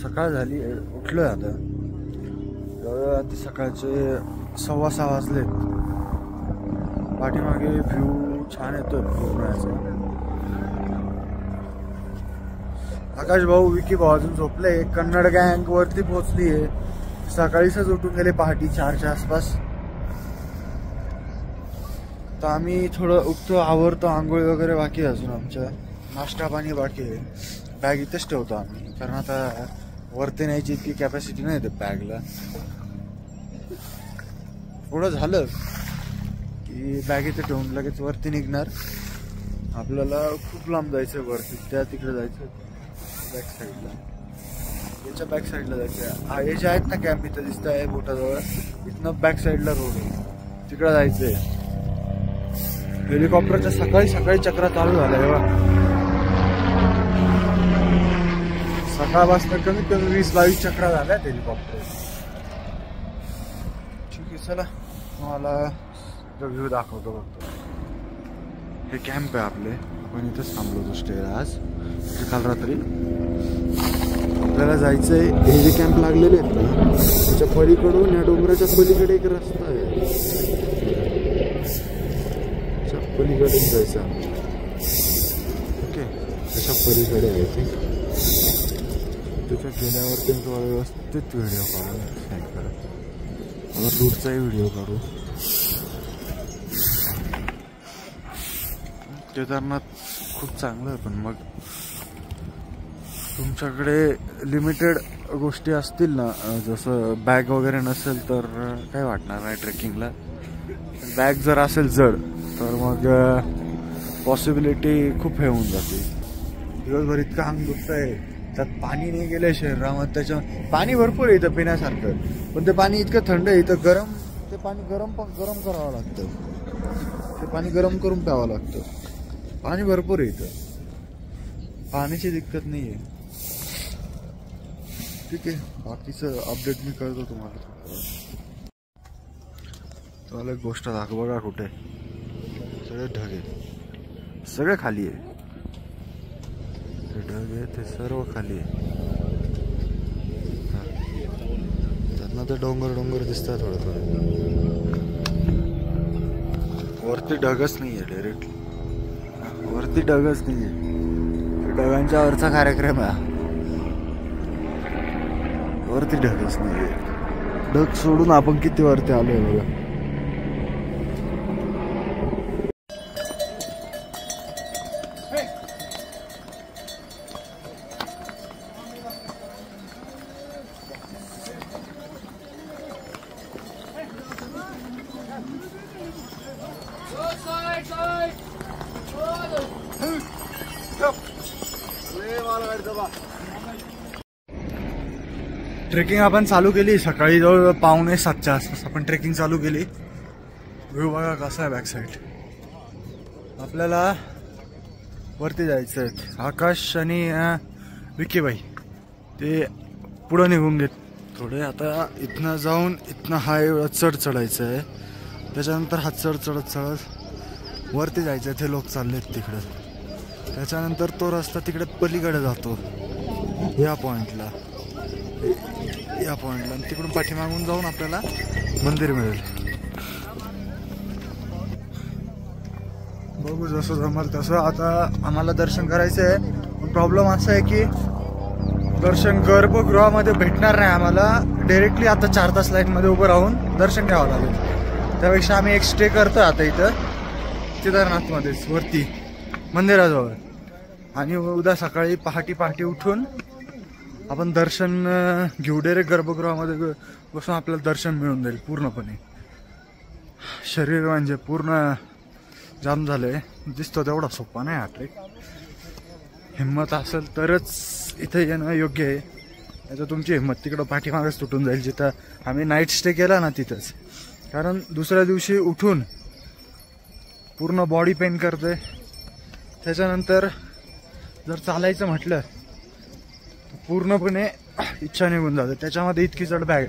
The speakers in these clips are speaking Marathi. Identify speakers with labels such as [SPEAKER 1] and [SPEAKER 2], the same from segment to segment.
[SPEAKER 1] सकाळ झाली, उठलोय आता. सकाळचे 6:15 वाजलेत. पाठीमागे व्ह्यू छान येतोय पूर्णाचा. आकाश भाऊ, विकी भाऊ अजून झोपले. कन्नड गँग वरती पोहोचली आहे. सकाळीच उठून गेले पहाटे 4च्या आसपास. तर आम्ही थोडं उठतो, आवरतो, आंघोळी वगैरे बाकी आहे अजून. आमच्या नाश्ता पाणी बाकी आहे. बॅग इथेच ठेवतो आम्ही, कारण आता वरती न्यायची इतकी कॅपॅसिटी नाही येते बॅगला. थोडं झालं की बॅग इथे ठेवून लगेच वरती निघणार. आपल्याला खूप लांब जायचं आहे वरती, त्या तिकडे जायचं बॅक साईडला, याच्या बॅक साईडला जायचं आहे. हे जे आहेत ना कॅम्प इथं दिसत आहे बोटाजवळ, इथनं बॅक साईडला रोड आहे, तिकडं जायचं आहे. हेलिकॉप्टरच्या सकाळी सकाळी चक्रा चालू झाल्या बघा. सकाळपासून कमीत कमी 20-22 चक्रा झाल्या हेलिकॉप्टर. ठीक आहे, चला मला व्ह्यू दाखवतो बघतो. हे कॅम्प आहे आपले, आपण इथंच थांबलो होतो स्टेला आज. काल रात्री आपल्याला जायचंय. हे जे कॅम्प लागलेले आहेत ना, त्याच्या पलीकडून या डोंगराच्या पलीकडे एक रस्ता आहे, पलीकडे जायचं. ओके, त्याच्या पलीकडे आहे ते. त्याच्यात गेल्यावरती थोडा व्यवस्थित व्हिडिओ काढू, साईड करत मला रूटचाही व्हिडिओ काढू. केदारनाथ खूप चांगलं आहे, पण मग तुमच्याकडे लिमिटेड गोष्टी असतील ना, जसं बॅग वगैरे नसेल तर काय वाटणार नाही ट्रेकिंगला. बॅग जर असेल जड तर मग पॉसिबिलिटी खूप हे होऊन जाते. दिवसभर इतकं अंग दुखतं आहे, त्यात पाणी नाही गेलं शरीरामध्ये. त्याच्या पाणी भरपूर आहे इथं पिण्यासारखं, पण ते पाणी इतकं थंड आहे इथं. गरम ते पाणी गरम करावं लागतं. ते पाणी गरम करून प्यावं लागतं. पाणी भरपूर आहे इथं, पाण्याची दिक्कत नाही आहे. ठीक आहे, बाकीचं अपडेट मी करतो तुम्हाला. तुम्हाला एक गोष्ट दाखव बघा, कुठे सगळे ढग आहेत, सगळे खाली आहे. ते ढग आहे ते सर्व खाली आहे. त्यातनं ते डोंगर दिसतात थोडं थोडं. वरती ढगच नाही आहे, डायरेक्टली वरती ढगच नाही आहे. ढगांच्या वरचा कार्यक्रम आहे, वरती ढगच नाही आहे. ढग सोडून आपण किती वरती आलोय बघा. ट्रेकिंग आपण चालू केली सकाळी जवळ 6:45च्या आसपास आपण ट्रेकिंग चालू केली. व्ह्यू बघा कसा आहे बॅक साईड. आपल्याला वरती जायचं आहे. आकाश आणि विकीबाई ते पुढं निघून घेत थोडे. आता इथनं जाऊन इथनं हा एवढा चढ चढायचं आहे. त्याच्यानंतर हा चढ चढत वरती जायचं आहे. ते लोक चाललेत तिकडं. त्याच्यानंतर तो रस्ता तिकडे पलीकडे जातो या पॉइंटला, आणि तिकडून पाठीमागून जाऊन आपल्याला मंदिर मिळेल. बघू जसं जमेल तसं. आता आम्हाला दर्शन करायचं आहे. प्रॉब्लेम असा आहे की दर्शन गर्भगृहामध्ये भेटणार नाही आम्हाला. डायरेक्टली आता 4 तास लाईनमध्ये उभं राहून दर्शन घ्यावं लागेल. त्यापेक्षा आम्ही एक स्टे करतो आता इथं केदारनाथमध्येच वरती मंदिराजवळ. आणि उद्या सकाळी पहाटे उठून आपण दर्शन घेऊ. डायरेक्ट गर्भगृहामध्ये बसून आपल्याला दर्शन मिळून जाईल पूर्णपणे. शरीर म्हणजे पूर्ण जाम झालंय. दिसतो तेवढा सोपा नाही हा ट्रेक. हिंमत असेल तरच इथे येणं योग्य आहे. आता तुमची हिंमत तिकडं पाठीमागच तुटून जाईल. जिथं आम्ही नाईट स्टे केला ना तिथंच. कारण दुसऱ्या दिवशी उठून पूर्ण बॉडी पेन करते. त्याच्यानंतर जर चालायचं म्हटलं पूर्णपणे इच्छा निघून जाते. त्याच्यामध्ये इतकी जड बॅग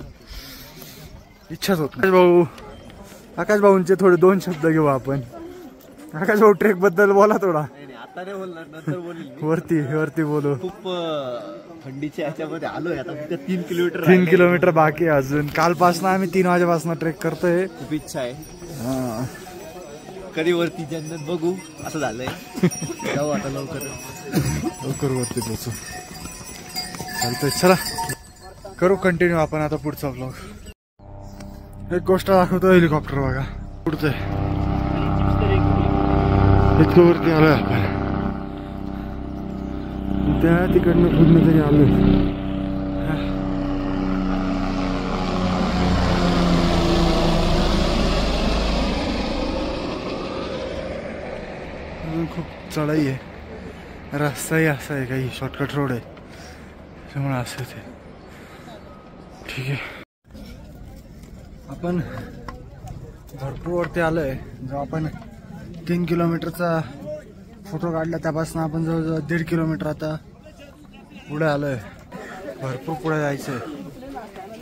[SPEAKER 1] इच्छाच होत नाही. आकाश भाऊंचे थोडे 2 शब्द घेऊ आपण. आकाश भाऊ ट्रेक बद्दल बोला थोडा.
[SPEAKER 2] आता नाही बोलणार, नंतर बोलील.
[SPEAKER 1] वरती वरती बोलू.
[SPEAKER 2] खूप थंडीच्या ह्याच्यामध्ये आलोय आता. फक्त 3 किलोमीटर
[SPEAKER 1] 3 किलोमीटर बाकी आहे अजून. कालपासून आम्ही 3 वाजेपासून ट्रेक करतोय.
[SPEAKER 2] खूप इच्छा आहे. कधी वरती जन्नत बघू असं झालंय. जाऊ आता लवकर
[SPEAKER 1] वरती पोचू. चालतंय, चला करू कंटिन्यू आपण आता पुढचा ब्लॉग. एक गोष्ट दाखवतो, हेलिकॉप्टर बघा पुढचं इतकं वरती आलोय आपण. त्या तिकडनं पूर्ण तरी आलोय. खूप चढाई आहे, रस्ताही असा आहे, काही शॉर्टकट रोड आहे त्यामुळे असं ते. ठीक आहे, आपण भरपूर वरती आलोय. जो आपण 3 किलोमीटरचा फोटो काढला त्यापासून आपण जवळजवळ 1.5 किलोमीटर आता पुढे आलोय. भरपूर पुढे जायचंय.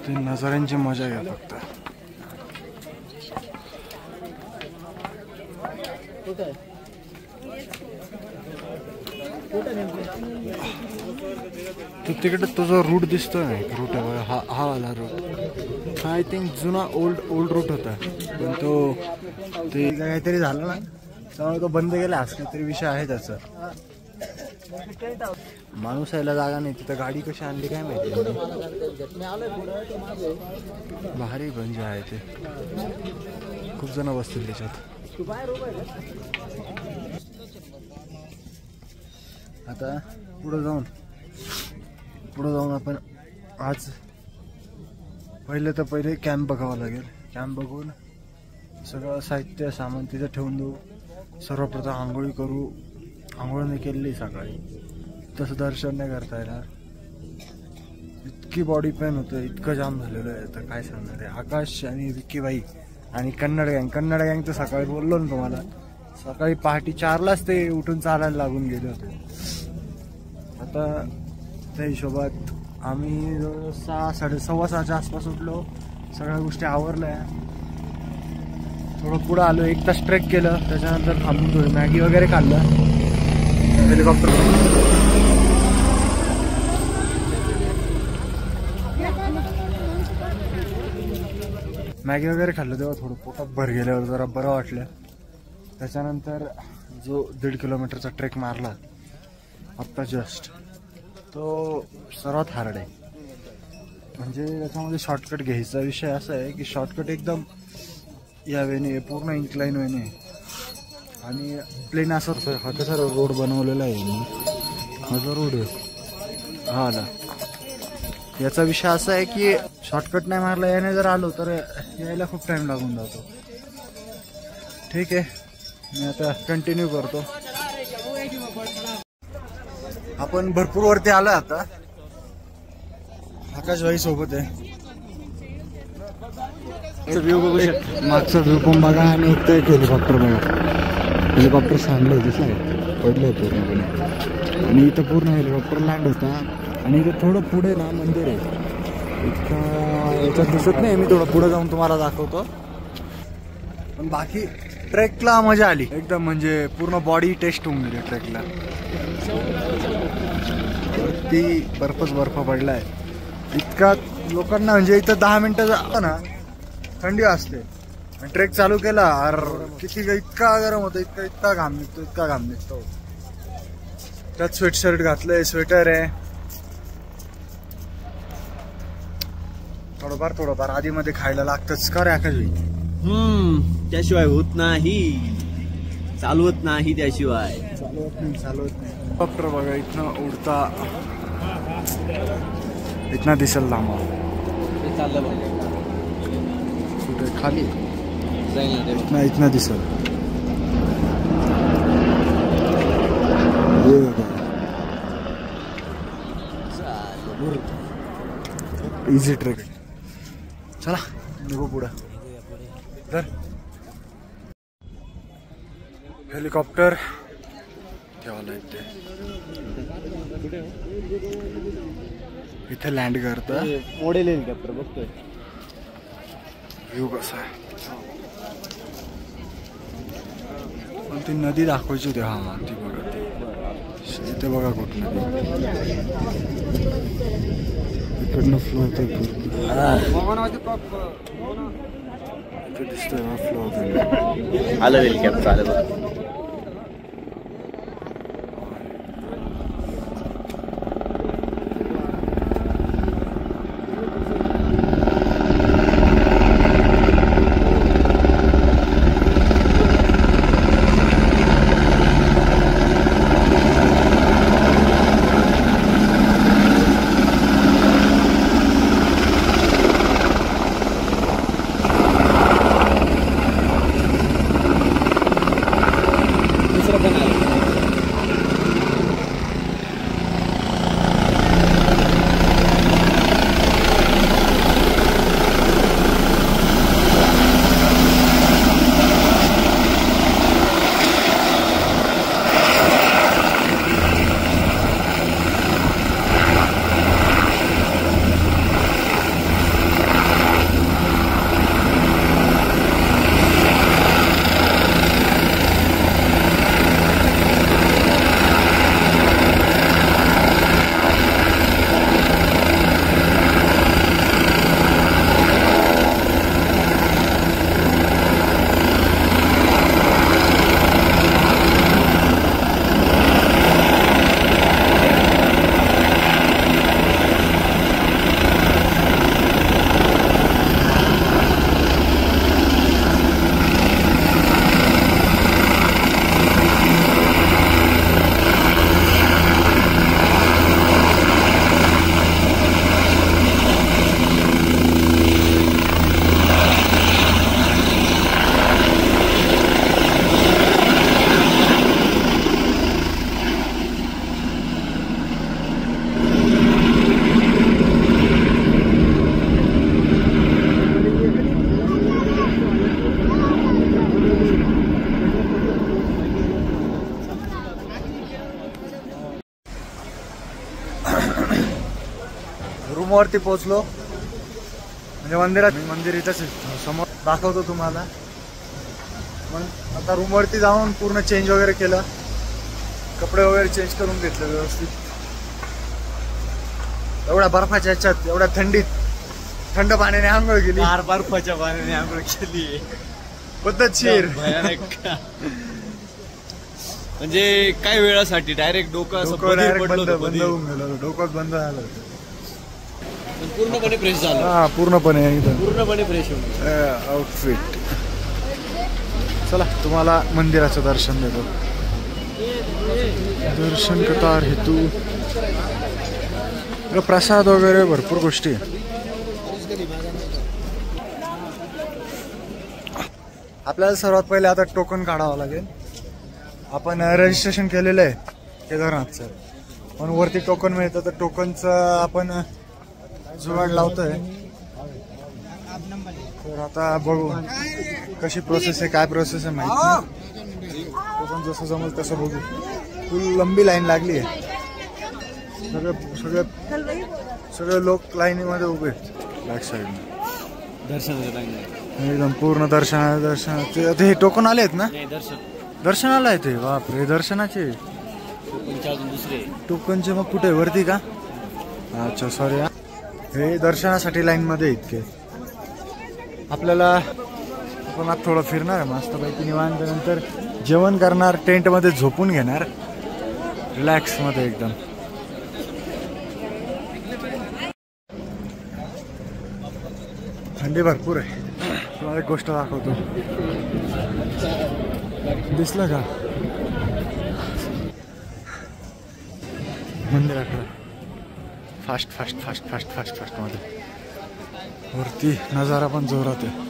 [SPEAKER 1] ती नजाऱ्यांची मजा घ्या फक्त. तो तिकडे तो जो रूट दिसतोय ना, रूट आहे बघा, हा वाला रूट. हा आय थिंक जुना ओल्ड रूट होता, पण तो ते काहीतरी झालं ना त्यामुळे तो बंद केला. असं काहीतरी विषय आहे त्याचा. माणूस यायला जागा नाही तिथं. गाडी कशी आणली काय माहिती. भारी गंज आहे ते. खूप जण बसतील त्याच्यात. आता पुढे जाऊन आपण आज पहिले कॅम्प बघावं लागेल. कॅम्प बघून सगळं साहित्य सामान तिथं ठेवून देऊ. सर्वप्रथम आंघोळी करू. आंघोळ नाही केलेली सकाळी, तसं दर्शन नाही करता येणार. इतकी बॉडी पेन होतं, इतकं जाम झालेलं आहे तर काय सांगणार आहे. आकाश आणि विक्कीबाई आणि कन्नड गँग तर सकाळी बोललो ना तुम्हाला, सकाळी पहाटे 4लाच ते उठून चालायला लागून गेले होते. आता त्या हिशोबात आम्ही 6:30-6:15च्या आसपास उठलो. सगळ्या गोष्टी आवरल्या. थोडं पुढं आलो, 1 तास ट्रेक केलं. त्याच्यानंतर थांबून थोडी मॅगी वगैरे खाल्लं. हेलिकॉप्टर मॅगी वगैरे खाल्लं तेव्हा थोडं पोटात भर गेल्यावर जरा बरं वाटलं. त्याच्यानंतर जो 1.5 किलोमीटरचा ट्रेक मारला आत्ता जस्ट, तो सर्वात हार्ड आहे. म्हणजे त्याच्यामध्ये शॉर्टकट घ्यायचा विषय असा आहे की शॉर्टकट एकदम या वेने पूर्ण इन्क्लाइन वेने आणि प्लेन असं. हा कसा रोड बनवलेला आहे, हा जो रोड आहे हा आला. याचा विषय असा आहे की शॉर्टकट नाही मारला, याने जर आलो तर यायला खूप टाइम लागून जातो. ठीक आहे, मी आता कंटिन्यू करतो. आपण भरपूर वरती आलोय आता. आकाशभाई सोबत आहे. व्ह्यू बघू शकतो, मागचा व्ह्यू पण बघा. आणि एक हेलिकॉप्टर बघा. हेलिकॉप्टर सांडलं दिसलं, पडलंय पूर्णपणे. आणि इथं पूर्ण हेलिकॉप्टर लँड होता. आणि इथं थोडं पुढे ना मंदिर आहे. इतकं याच्यात दिसत नाही, मी थोडं पुढे जाऊन तुम्हाला दाखवतो. पण बाकी ट्रेकला मजा आली एकदम. म्हणजे पूर्ण बॉडी टेस्ट होऊन गेली ट्रेकला. ती बर्फ पडलाय इतका लोकांना. म्हणजे इथं 10 मिनिटं जातं ना थंडी असते. ट्रेक चालू केला किती इतका गरम होतं, इतका घाम निघतो. त्यात स्वेटशर्ट घातलंय, स्वेटर आहे. थोडंफार आधी मध्ये खायला लागतच का रे आकाशभाई.
[SPEAKER 2] त्याशिवाय होत नाही, चालवत नाही त्याशिवाय.
[SPEAKER 1] चालवत नाही. हेलिकॉप्टर बघा इथनं उडता, इथनं दिसेल लांब.
[SPEAKER 2] चाललं बघ
[SPEAKER 1] कुठे खाली
[SPEAKER 2] जाईल
[SPEAKER 1] इथनं दिसेल. Easy trek. चला निघू पुढं. तर हेलिकॉप्टर ठेवायला येते इथे लँड करतं.
[SPEAKER 2] मॉडेल हेलिकॉप्टर बघतोय.
[SPEAKER 1] व्ह्यू कसा आहे. पण ती नदी दाखवायची होती. हा ती बघा. इथे बघा कुठं इकडनं फ्लो होतोय इथे दिसतोय ना फ्लो होतोय.
[SPEAKER 2] आलं वेल कॅप चालेल.
[SPEAKER 1] रूमवरती पोहोचलो म्हणजे मंदिरात. मंदिर इथंच समोर दाखवतो तुम्हाला. मग आता रूमवरती जाऊन पूर्ण चेंज वगैरे केलं, कपडे वगैरे चेंज करून घेतले व्यवस्थित. एवढ्या बर्फाच्या ह्याच्यात एवढ्या थंडीत थंड पाण्याने आंघोळ केली.
[SPEAKER 2] बर्फाच्या पाण्याने आंघोळ केली
[SPEAKER 1] पद्धतशीर.
[SPEAKER 2] म्हणजे काय वेळासाठी डायरेक्ट डोकं
[SPEAKER 1] बंद होऊन गेलं, डोकं बंद झालं.
[SPEAKER 2] पूर्णपणे फ्रेश झालं.
[SPEAKER 1] हा पूर्णपणे एकदम
[SPEAKER 2] पूर्णपणे फ्रेश होऊन
[SPEAKER 1] आउटफिट. चला तुम्हाला मंदिराचं दर्शन देतो. दर्शन कतार हेतू प्रसाद वगैरे भरपूर गोष्टी. आपल्याला सर्वात पहिले आता टोकन काढावं लागेल. आपण रजिस्ट्रेशन केलेलं आहे केदारनाथचं, पण वरती टोकन मिळतं. तर टोकनचं आपण जुगाड लावतोय. तर आता बघू कशी प्रोसेस आहे, काय प्रोसेस आहे माहिती नाही. टोकन जसं जमल तसं बघू. फुल लंबी लाईन लागली आहे. सगळे लोक लाईनीमध्ये उभे बॅक साईडने
[SPEAKER 2] दर्शनाच्या लाईन
[SPEAKER 1] एकदम पूर्ण दर्शनाचे. आता हे टोकन आले आहेत ना दर्शनाला आहे ते. बापरे दर्शनाचे
[SPEAKER 2] दुसरे
[SPEAKER 1] टोकनचे मग कुठे वरती का? अच्छा सॉरी. हे दर्शनासाठी लाईन मध्ये इतके. आपल्याला आपण आज थोडं फिरणार मस्तपैकी निवांत. नंतर जेवण करणार, टेंट मध्ये झोपून घेणार रिलॅक्स मध्ये एकदम. थंडी भरपूर आहे. तुम्हाला एक गोष्ट दाखवतो. दिसलं का मंदिराकडं? Fast fast fast fast fast fast मध्ये वरती नजारा पण जोरात आहे.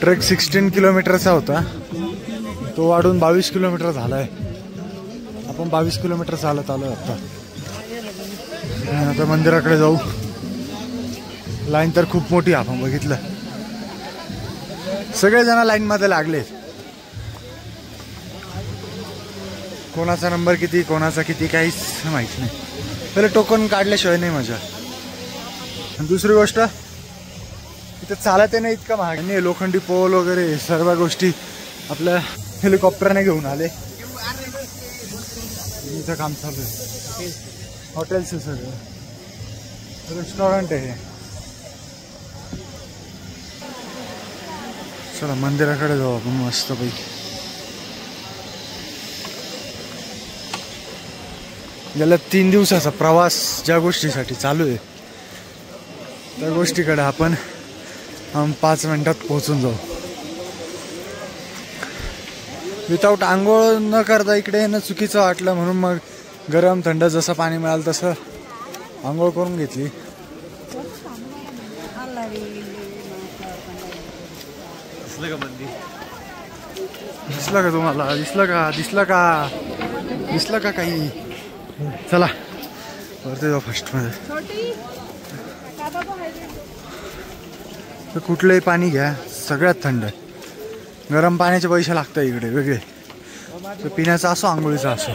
[SPEAKER 1] ट्रेक 16 किलोमीटरचा होता, तो वाढून 22 किलोमीटर झालाय. आपण 22 किलोमीटर चालत आलोय आता. आता मंदिराकडे जाऊ. लाईन तर खूप मोठी आपण बघितलं. सगळेजण लाईन मध्ये लागले. कोणाचा नंबर किती, कोणाचा किती काहीच माहित नाही. पहिले टोकन काढल्याशिवाय नाही मजा. दुसरी गोष्ट इथे चालत नाही इतका महाग नाही. लोखंडी पोल वगैरे सर्व गोष्टी आपल्या हेलिकॉप्टरने घेऊन आले. इथं काम चालू आहे. हॉटेल्स सगळं, रेस्टॉरंट आहे. चला मंदिराकडे जाऊ आपण मस्तपैकी. गेल्या 3 दिवसाचा प्रवास ज्या गोष्टीसाठी चालू आहे त्या गोष्टीकडे आपण 5 मिनिटात पोहोचून जाऊ. विदाऊट आंघोळ न करता इकडे येणं चुकीचं वाटलं म्हणून मग गरम थंड जसं पाणी मिळालं तसं आंघोळ करून घेतली. दिसलं का तुम्हाला? दिसलं का काही? चला वरती जाऊ फर्स्ट मध्ये. कुठलंही पाणी घ्या, सगळ्यात थंड. गरम पाण्याचे पैसे लागतात इकडे वेगळे, तर पिण्याचा असो आंघोळीचा असो.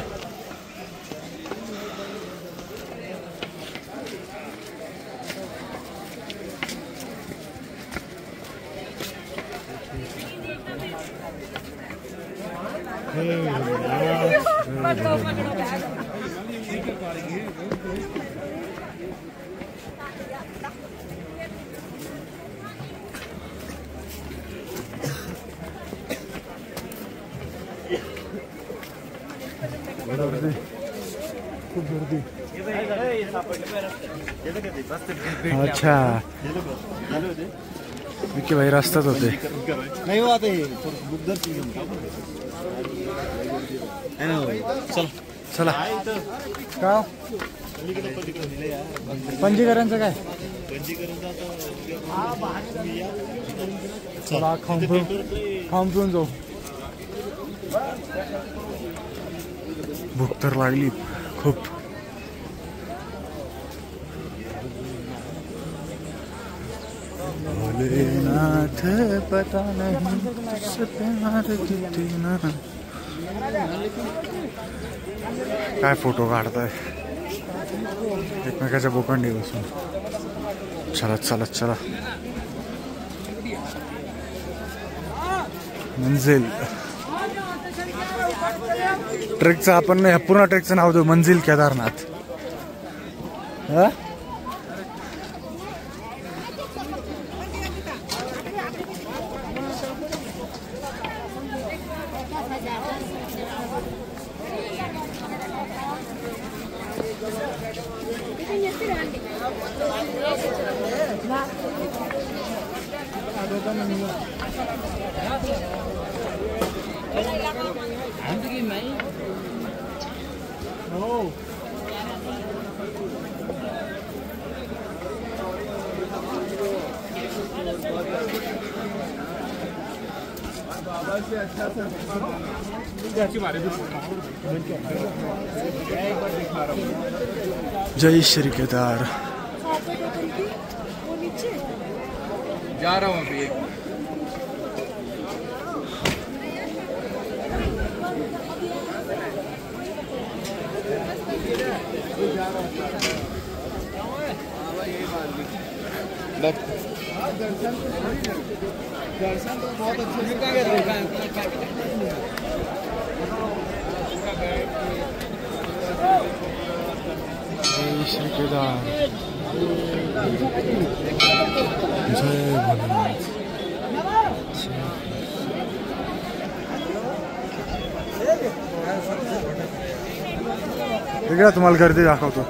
[SPEAKER 1] खूप गर्दी. अच्छा विकी भाई रस्त्यात होते.
[SPEAKER 2] नाही हो आता हे
[SPEAKER 1] चला का पंजीकरणचं काय? चला खाऊन पिऊन जाऊ. भूक तर लागली खूप. भोलेनाथ पता नहीं तुझसे प्यार कितना. काय फोटो काढताय एकमेकाच्या बोकांडी बसून. चला मंजिल. ट्रेकचं आपण पूर्ण ट्रेकचं नाव देऊ मंजिल केदारनाथ. जय श्री केदार.
[SPEAKER 2] जा रहा हूँ अभी. दर्शन तो बहुत अच्छे से
[SPEAKER 1] जय श्री केदार. जय भोलेनाथ. इकडे तुम्हाला गर्दी दाखवतो.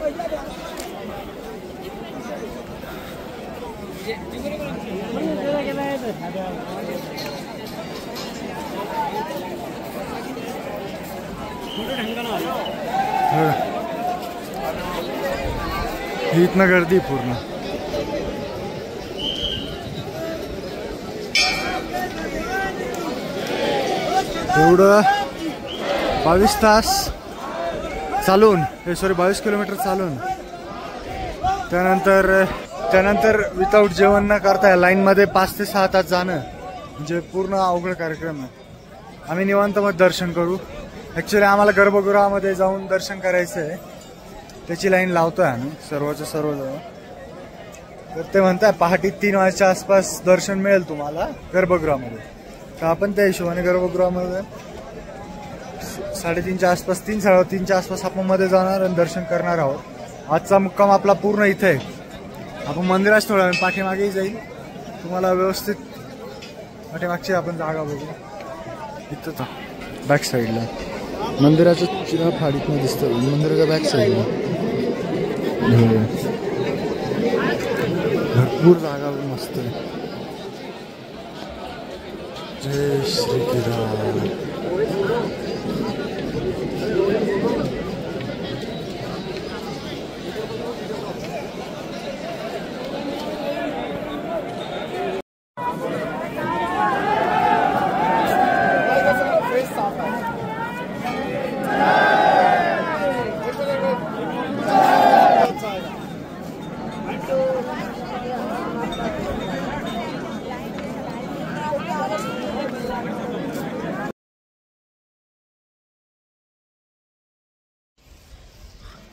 [SPEAKER 1] इथनं गर्दी पूर्ण. एवढं 22 तास चालून 22 किलोमीटर चालून त्यानंतर विदाऊट जेवण न करता लाईन मध्ये 5 ते 6 तास जाणं म्हणजे पूर्ण अवघड कार्यक्रम आहे. आम्ही निवांत मध्ये दर्शन करू. ऍक्च्युली आम्हाला गर्भगृहामध्ये जाऊन दर्शन करायचं आहे, त्याची लाईन लावतोय आम्ही सर्वच्या सर्व जवळ. तर ते म्हणताय पहाटे 3 वाजच्या आसपास दर्शन मिळेल तुम्हाला गर्भगृहामध्ये. तर आपण त्या हिशोबाने गर्भगृहामध्ये 3:30च्या आसपास 3:30च्या आसपास आपण मध्ये जाणार आणि दर्शन करणार आहोत. आजचा मुक्काम आपला पूर्ण इथे आहे. आपण मंदिरात थोड्या वेळ पाठीमागेही जाईल, तुम्हाला व्यवस्थित पाठीमागची आपण जागा बघू. इथं बॅक साईडला मंदिराचं चिरा फाडीतनं दिसतं, मंदिराच्या बॅक साईडला भरपूर जागा मस्त आहे. जय श्री केदार.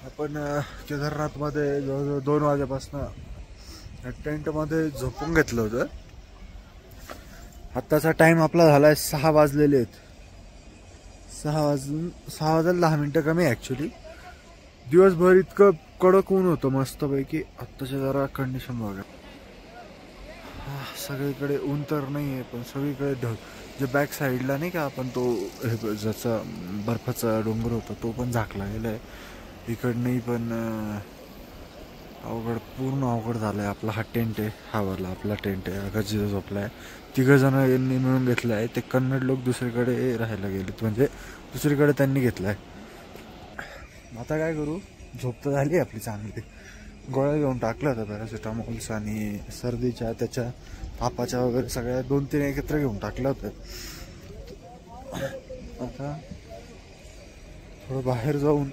[SPEAKER 1] आपण केदारनाथमध्ये जवळजवळ 2 वाजेपासून टेंटमध्ये झोपून घेतलं होतं. आत्ताचा टाइम आपला झालाय 6 वाजलेले आहेत. 6 वाजून 10 मिनिटं कमी ॲक्च्युली. दिवसभर इतकं कडक ऊन होतं मस्तपैकी. आत्ताच्या जरा कंडिशन बघा, सगळीकडे ऊन तर नाही आहे पण सगळीकडे ढग. जे बॅक साईडला नाही का आपण तो ज्याचा बर्फाचा डोंगर होता तो पण झाकला गेला आहे. इकडनंही पण अवघड, पूर्ण अवघड झालं आहे. आपला हा टेंट आहे, हा वाला आपला टेंट आहे. आकाश जिथं झोपला आहे 3 जण यांनी मिळून घेतलं आहे. ते कन्नड लोक दुसरीकडे राहायला गेलेत, म्हणजे दुसरीकडे त्यांनी घेतलं आहे. आता काय करू, झोप तर झाली आपली चांगली. गोळ्या घेऊन टाकल्या होत्या पॅरासिटामॉल्स आणि सर्दीच्या त्याच्या तापाच्या वगैरे सगळ्या 2-3 एकत्र घेऊन टाकल्या होत्या. आता थोडं बाहेर जाऊन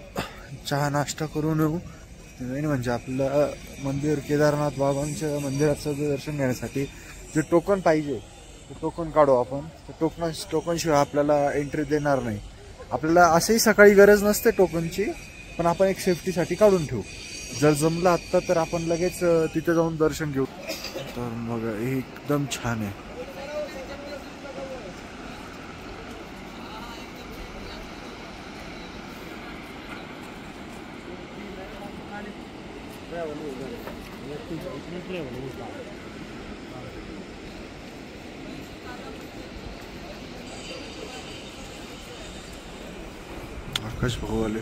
[SPEAKER 1] चहा नाश्ता करून येऊ. मेन म्हणजे आपलं मंदिर, केदारनाथ बाबांच्या मंदिराचं दर्शन घेण्यासाठी जे टोकन पाहिजे ते टोकन काढू आपण. टोकनशिवाय आपल्याला एंट्री देणार नाही. आपल्याला असंही सकाळी गरज नसते टोकनची, पण आपण एक सेफ्टीसाठी काढून ठेवू. जर जमलं आत्ता तर आपण लगेच तिथे जाऊन दर्शन घेऊ. तर मग हे एकदम छान आहे. आकाश भगवाले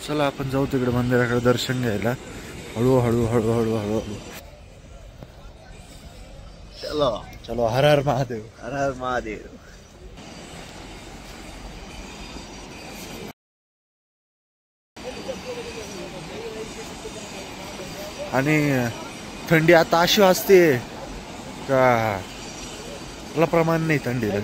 [SPEAKER 1] चला आपण जाऊ तिकडे मंदिराकडे दर्शन घ्यायला. हळूहळू हळूहळू हळूहळू
[SPEAKER 2] चलो
[SPEAKER 1] चलो. हर हर महादेव.
[SPEAKER 2] हर हर महादेव.
[SPEAKER 1] आणि थंडी आता अशी वाजते का मला प्रमाण नाही थंडीला.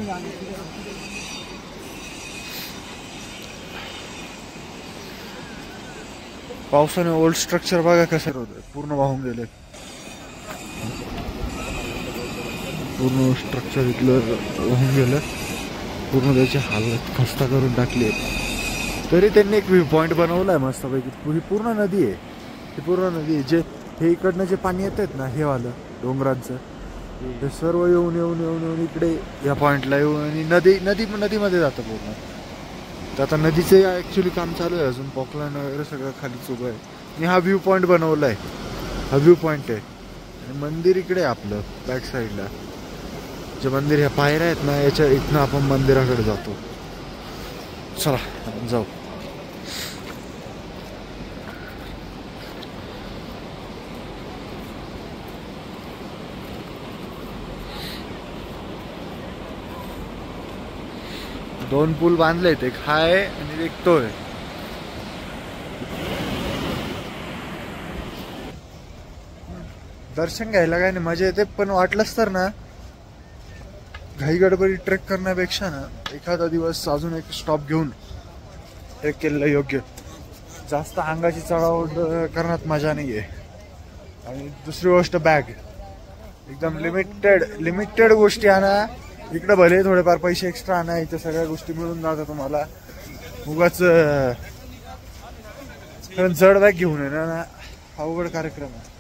[SPEAKER 1] पावसाने ओल्ड स्ट्रक्चर बघा कसं होतं, पूर्ण वाहून गेले. पूर्ण स्ट्रक्चर इथलं वाहून गेलं, पूर्ण त्याची हालत खस्ता करून टाकली. तरी त्यांनी एक व्ह्यू पॉईंट बनवलाय मस्तपैकी. ही पूर्ण नदी आहे, ही पूर्ण नदी आहे. जे हे इकडनं जे पाणी येत आहेत ना, हे वालं डोंगरांचं, ते सर्व येऊन येऊन येऊन येऊन इकडे या पॉईंटला येऊन आणि नदीमध्ये जातं पूर्ण. तर आता नदीचं ॲक्च्युली काम चालू आहे अजून. पॉकलँड वगैरे सगळं खालीच उभं आहे. आणि हा व्ह्यू पॉईंट बनवला आहे, हा व्ह्यू पॉईंट आहे. आणि मंदिर इकडे आहे आपलं बॅक साईडला. जे मंदिर ह्या पायऱ्या आहेत ना, याच्या इथनं आपण मंदिराकडे जातो. चला आपण जाऊ. दोन पूल बांधलेत, एक हा आहे आणि एक तो आहे. दर्शन घ्यायला काय नाही, मजा येते. पण वाटलंच तर ना, घाई गडबडी ट्रेक करण्यापेक्षा ना एखादा दिवस अजून एक स्टॉप घेऊन ट्रेक केलेलं योग्य. जास्त अंगाची चढाओढ करण्यात मजा नाही आहे. आणि दुसरी गोष्ट, बॅग एकदम लिमिटेड गोष्टी आणा. इकडे भले थोडेफार पैसे एक्स्ट्रा आणा, इथे सगळ्या गोष्टी मिळून जातात तुम्हाला. उगाच जड बॅग घेऊन येणं ना अवघड कार्यक्रम आहे.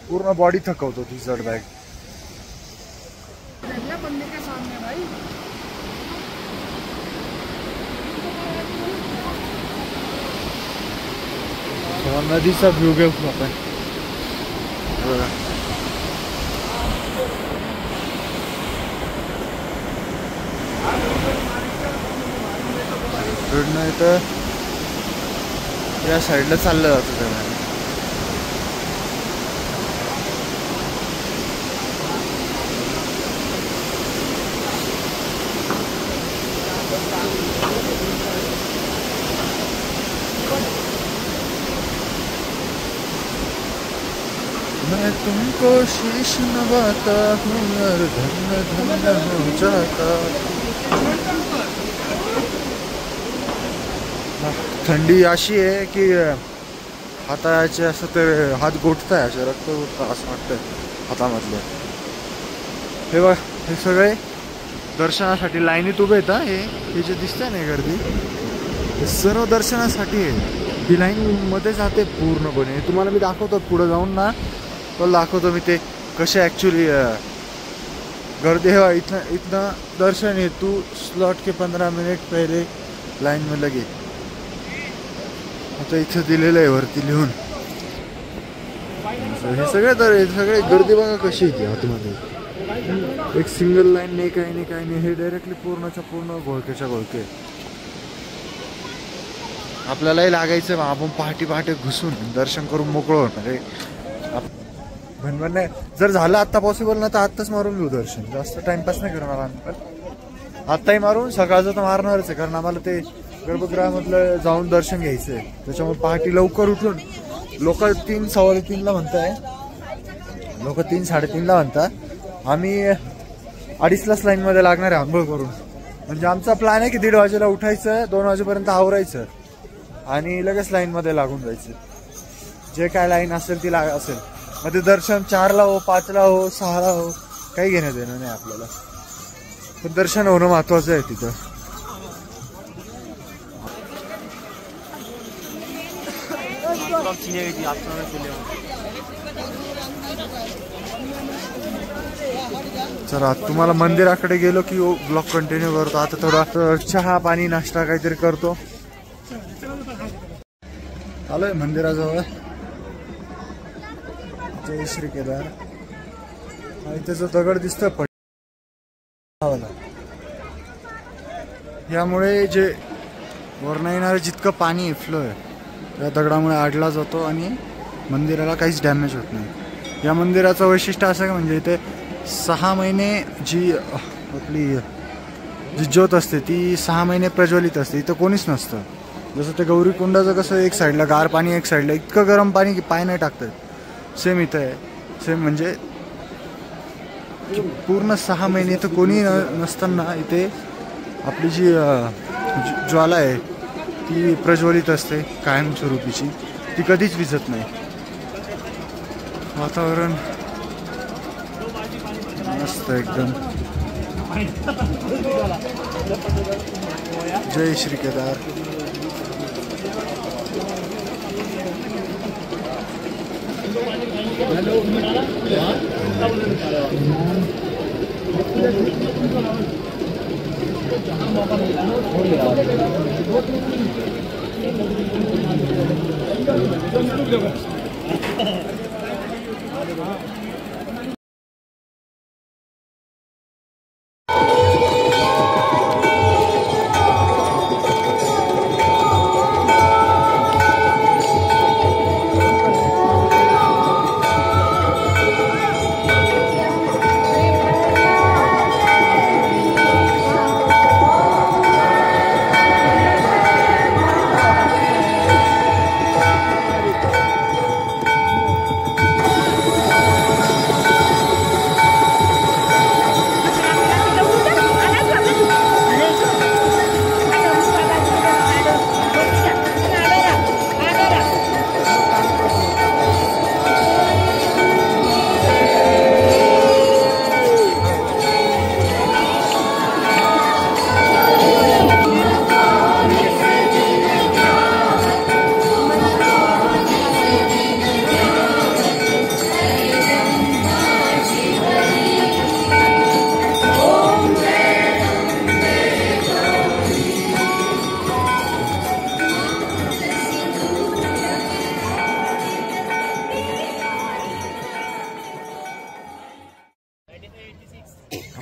[SPEAKER 1] पूर्ण बॉडी थकवतो ती जड बॅग. नदीचा व्ह्यू घेऊ आपण. बघा इकडनं इथं या साईडला चाललं जातं त्याला. मैं तुमको शीश नवाता हूँ यार, धन्य धन्य हो जाता. थंडी अशी आहे की हाताचे असं ते हात गोठताय, असे रक्त गोठतं असं वाटतंय हातामधलं. हे बघ हे सगळे दर्शनासाठी लाईनीत उभे आहेत. हे जे दिसतंय ना गर्दी, हे सर्व दर्शनासाठी आहे. ही लाईन मध्ये जाते पूर्णपणे. तुम्हाला मी दाखवतो पुढे जाऊन ना, तो दाखवतो मी ते कसे ॲक्च्युली गर्दी है. इतना दर्शन है, तू स्लॉट के 15 मिनट पहले लाइन में लगे. आता इथं दिलेलं आहे वरती लिहून. हे सगळे गर्दी बघा कशी येते आतमध्ये. एक सिंगल लाईन नाही, काही नाही. हे डायरेक्टली पूर्णच्या पूर्ण घोळक्याच्या घोळके. आपल्यालाही लागायचं मग आपण पहाटे घुसून दर्शन करून मोकळं होणार आहे. भनभन नाही. जर झालं आत्ता पॉसिबल ना तर आत्ताच मारून घेऊ दर्शन. जास्त टाइमपास नाही करणार आम्ही, पण आत्ताही मारून सकाळचं तर मारणारच आहे. कारण आम्हाला ते गर्भगृहामधलं जाऊन दर्शन घ्यायचं आहे. त्याच्यामुळे पहाटे लवकर उठून लोक 3, 3:15 म्हणताय, लोक 3, 3:30 म्हणतात. आम्ही 2:30 लाईनमध्ये लागणार आहे आंघोळ करून. म्हणजे आमचा प्लॅन आहे की 1:30 वाजेला उठायचं, 2 वाजेपर्यंत आवरायचं आणि लगेच लाईनमध्ये लागून जायचं. जे काय लाईन असेल ती असेल. मग ते दर्शन 4ला हो, 5ला हो, 6ला हो, काही घेणं देणं नाही आपल्याला. पण दर्शन होणं महत्वाचं आहे तिथं. चला तुम्हाला मंदिराकडे गेलो की ब्लॉग कंटिन्यू करतो. आता थोडा चहा पाणी नाश्ता काहीतरी करतो. आलोय मंदिराजवळ. जय श्री केदार. इथे जो दगड दिसतोय पडला, यामुळे जे वरनं येणारे जितकं पाणी फ्लो आहे त्या दगडामुळे आडला जातो आणि मंदिराला काहीच डॅमेज होत नाही. या मंदिराचं वैशिष्ट्य असं की म्हणजे इथे 6 महिने जी आपली जी ज्योत असते ती 6 महिने प्रज्वलित असते. इथं कोणीच नसतं. जसं ते गौरीकुंडाचं कसं एक साईडला गार पाणी, एक साईडला इतकं गरम पाणी की पाय नाही टाकतात. सेम इथं आहे. सेम म्हणजे पूर्ण 6 महिने इथं कोणी नसताना इथे आपली जी ज्वाला आहे ती प्रज्वलित असते कायमस्वरूपीची. ती कधीच विझत नाही. वातावरण मस्त एकदम. जय श्री केदार.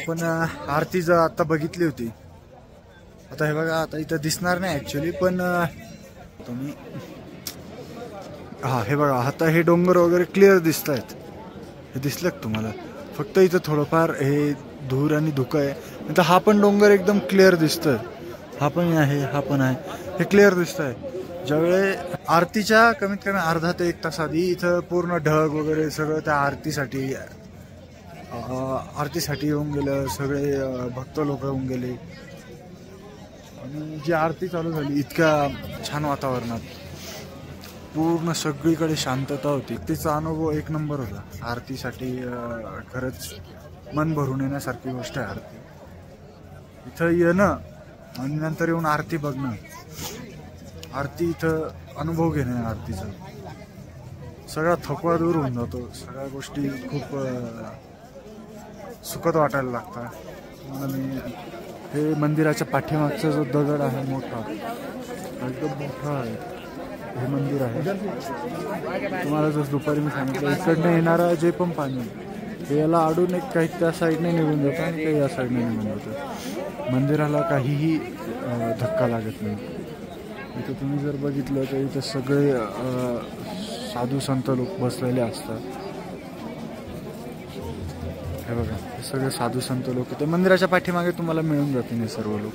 [SPEAKER 1] आपण आरती जर आता बघितली होती. आता हे बघा, आता इथं दिसणार नाही ऍक्च्युली, पण तुम्ही हे बघा, आता हे डोंगर वगैरे क्लिअर दिसत आहेत. हे दिसलं का तुम्हाला? फक्त इथं थोडंफार हे धूर आणि धुकं आहे. नंतर हा पण डोंगर एकदम क्लिअर दिसतोय. हा पण आहे, हा पण आहे, हे क्लिअर दिसतंय. ज्यावेळी आरतीच्या कमीत कमी अर्धा ते 1 तास आधी इथं पूर्ण ढग वगैरे सगळं त्या आरतीसाठी येऊन गेलं. सगळे भक्त लोक येऊन गेले आणि जी आरती चालू झाली इतक्या छान वातावरणात, पूर्ण सगळीकडे शांतता होती. तिचा अनुभव 1 नंबर होता. आरतीसाठी खरंच मन भरून येण्यासारखी गोष्ट आहे आरती. इथं येणं आणि नंतर येऊन आरती बघणं, आरती इथं अनुभव घेणं, आरतीचा सगळा थकवा दूर होऊन जातो. सगळ्या गोष्टी खूप सुखद वाटायला लागतात. आणि हे मंदिराच्या पाठीमागचा जो दगड आहे मोठा, एकदम मोठा आहे हे मंदिर आहे. तुम्हाला जसं दुपारी मी सांगितलं, इकडनं येणारं जे पण पाणी हे याला अडून एक काही त्या साईडने निघून जातं आणि काही या साईडने निघून जातं. मंदिराला काहीही धक्का लागत नाही. इथं तुम्ही जर बघितलं तर इथं सगळे साधू संत लोक बसलेले असतात. हे बघा, हे सगळे साधू संत लोक ते मंदिराच्या पाठीमागे तुम्हाला मिळून जातील हे सर्व लोक.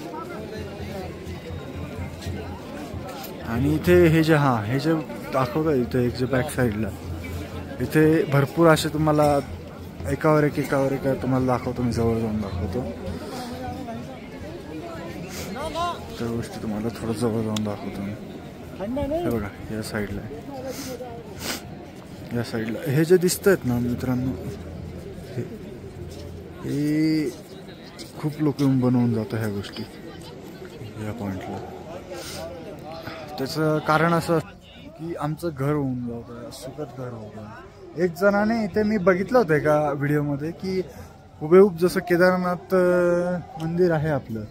[SPEAKER 1] आणि इथे हे जे दाखवतं इथे एक जे बॅक साईडला, इथे भरपूर असे तुम्हाला एकावर एक तुम्हाला दाखवतो. मी जवळ जाऊन दाखवतो त्या गोष्टी, तुम्हाला थोडं जवळ जाऊन दाखवतो मी. हे बघा, या साईडला हे जे दिसत आहेत ना मित्रांनो, हे खूप लोक येऊन बनवून जातं ह्या गोष्टी या पॉइंटला. त्याचं कारण असं की आमचं घर होऊन जातं, सुखद घर होतं. एक जणाने इथे मी बघितलं होतं एका व्हिडिओमध्ये की हुबेहूब जसं केदारनाथ मंदिर आहे आपलं,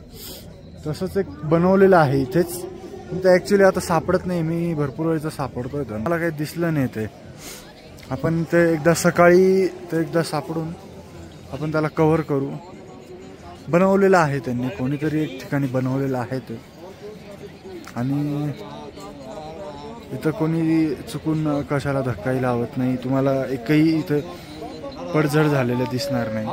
[SPEAKER 1] तसंच एक बनवलेलं आहे इथेच. पण ते ॲक्च्युली आता सापडत नाही. मी भरपूर वेळेचं सापडतोय, तर मला काही दिसलं नाही ते. आपण ते एकदा सकाळी ते एकदा सापडून आपण त्याला कव्हर करू. बनवलेलं आहे त्यांनी, कोणीतरी एक ठिकाणी बनवलेलं आहे ते. आणि इथं कोणी चुकून कशाला धक्काही लावत नाही. तुम्हाला एकही इथं पडझड झालेलं दिसणार नाही.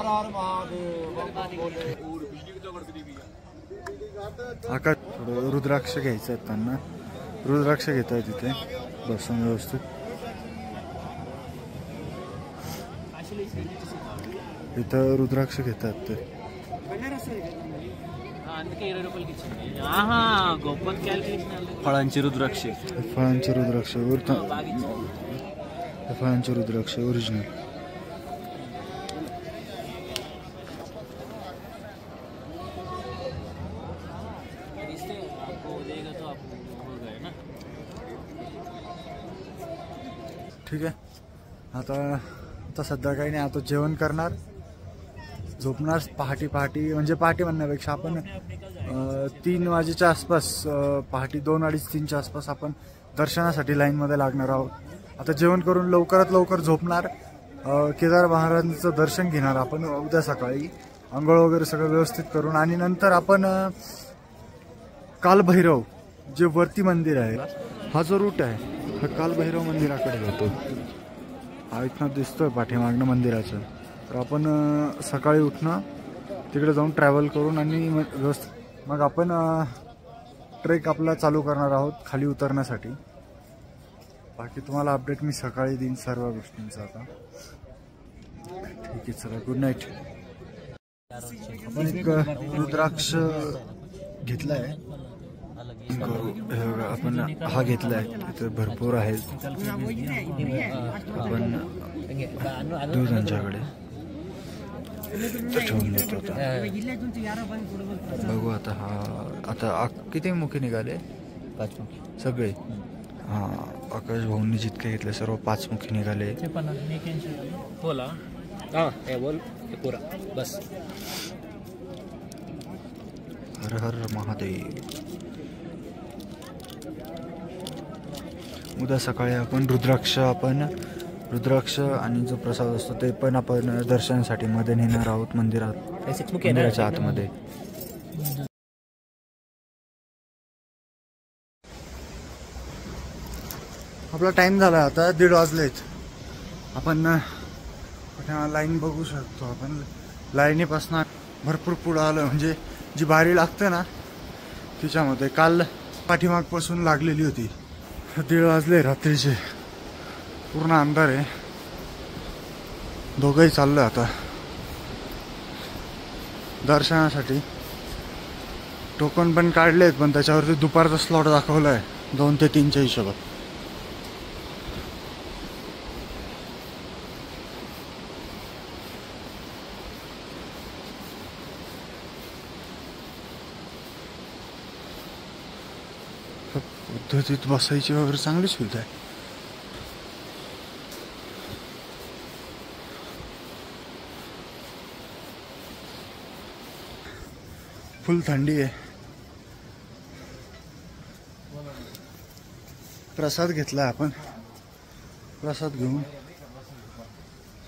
[SPEAKER 1] आकाश थोडं रुद्राक्ष घ्यायचं आहेत त्यांना, रुद्राक्ष घेत आहेत तिथे बसून व्यवस्थित. इथं रुद्राक्ष घेतात ते.
[SPEAKER 2] फळांची रुद्राक्ष,
[SPEAKER 1] फळांचे रुद्राक्ष ओरिजिनल. ठीक आहे, आता सध्या काही नाही. आता जेवण करणार, झोपणार पहाटे म्हणजे पहाटे म्हणण्यापेक्षा आपण 3 वाजेच्या आसपास, पहाटे 2, 2:30, 3च्या आसपास आपण दर्शनासाठी लाईनमध्ये लागणार आहोत. आता जेवण करून लवकरात लवकर झोपणार, केदार महाराजांचं दर्शन घेणार आपण उद्या सकाळी, आंघोळ वगैरे सगळं व्यवस्थित करून. आणि नंतर आपण कालभैरव जे वरती मंदिर आहे, हा जो रूट आहे हा कालभैरव मंदिराकडे जातो. हा इथनं दिसतोय पाठीमागणं मंदिराचं. तर आपण सकाळी उठणं, तिकडे जाऊन ट्रॅव्हल करून आणि मग आपण ट्रेक आपला चालू करणार आहोत खाली उतरण्यासाठी. बाकी तुम्हाला अपडेट मी सकाळी देईन सर्व गोष्टींचा. आता ठीक आहे, चला, गुड नाईट. आपण एक रुद्राक्ष घेतलाय, आपण हा घेतलाय. इथे भरपूर आहेत, आपण देऊ त्यांच्याकडे ठेवून देतो. बघू आता किती मुखी निघाले?
[SPEAKER 2] 5 मुखी
[SPEAKER 1] सगळे. आकाश भाऊंनी जितके घेतले सर्व 5 मुखी निघाले.
[SPEAKER 2] बस.
[SPEAKER 1] हर हर महादेव. उद्या सकाळी आपण रुद्राक्ष रुद्राक्ष आणि जो प्रसाद असतो ते पण आपण दर्शनासाठी मध्ये नेणार आहोत मंदिराच्या आतमध्ये. आपला टाइम झाला आता 1:30 वाजलेत. आपण लाईन बघू शकतो. आपण लाईनीपासून भरपूर पुढं आलं म्हणजे जी बारी लागते ना तिच्यामध्ये काल पाठीमागपासून लागलेली होती. 1:30 वाजले रात्रीचे. पूर्ण अंधार आहे. दोघंही चाललोय आता दर्शनासाठी. टोकन पण काढलेत पण त्याच्यावरती दुपारचा स्लॉट दाखवलाय 2 ते 3च्या हिशोबात. पद्धतीत बसायची वगैरे चांगली सुविधा आहे. फुल थंडी आहे. प्रसाद घेतला आपण. प्रसाद घेऊन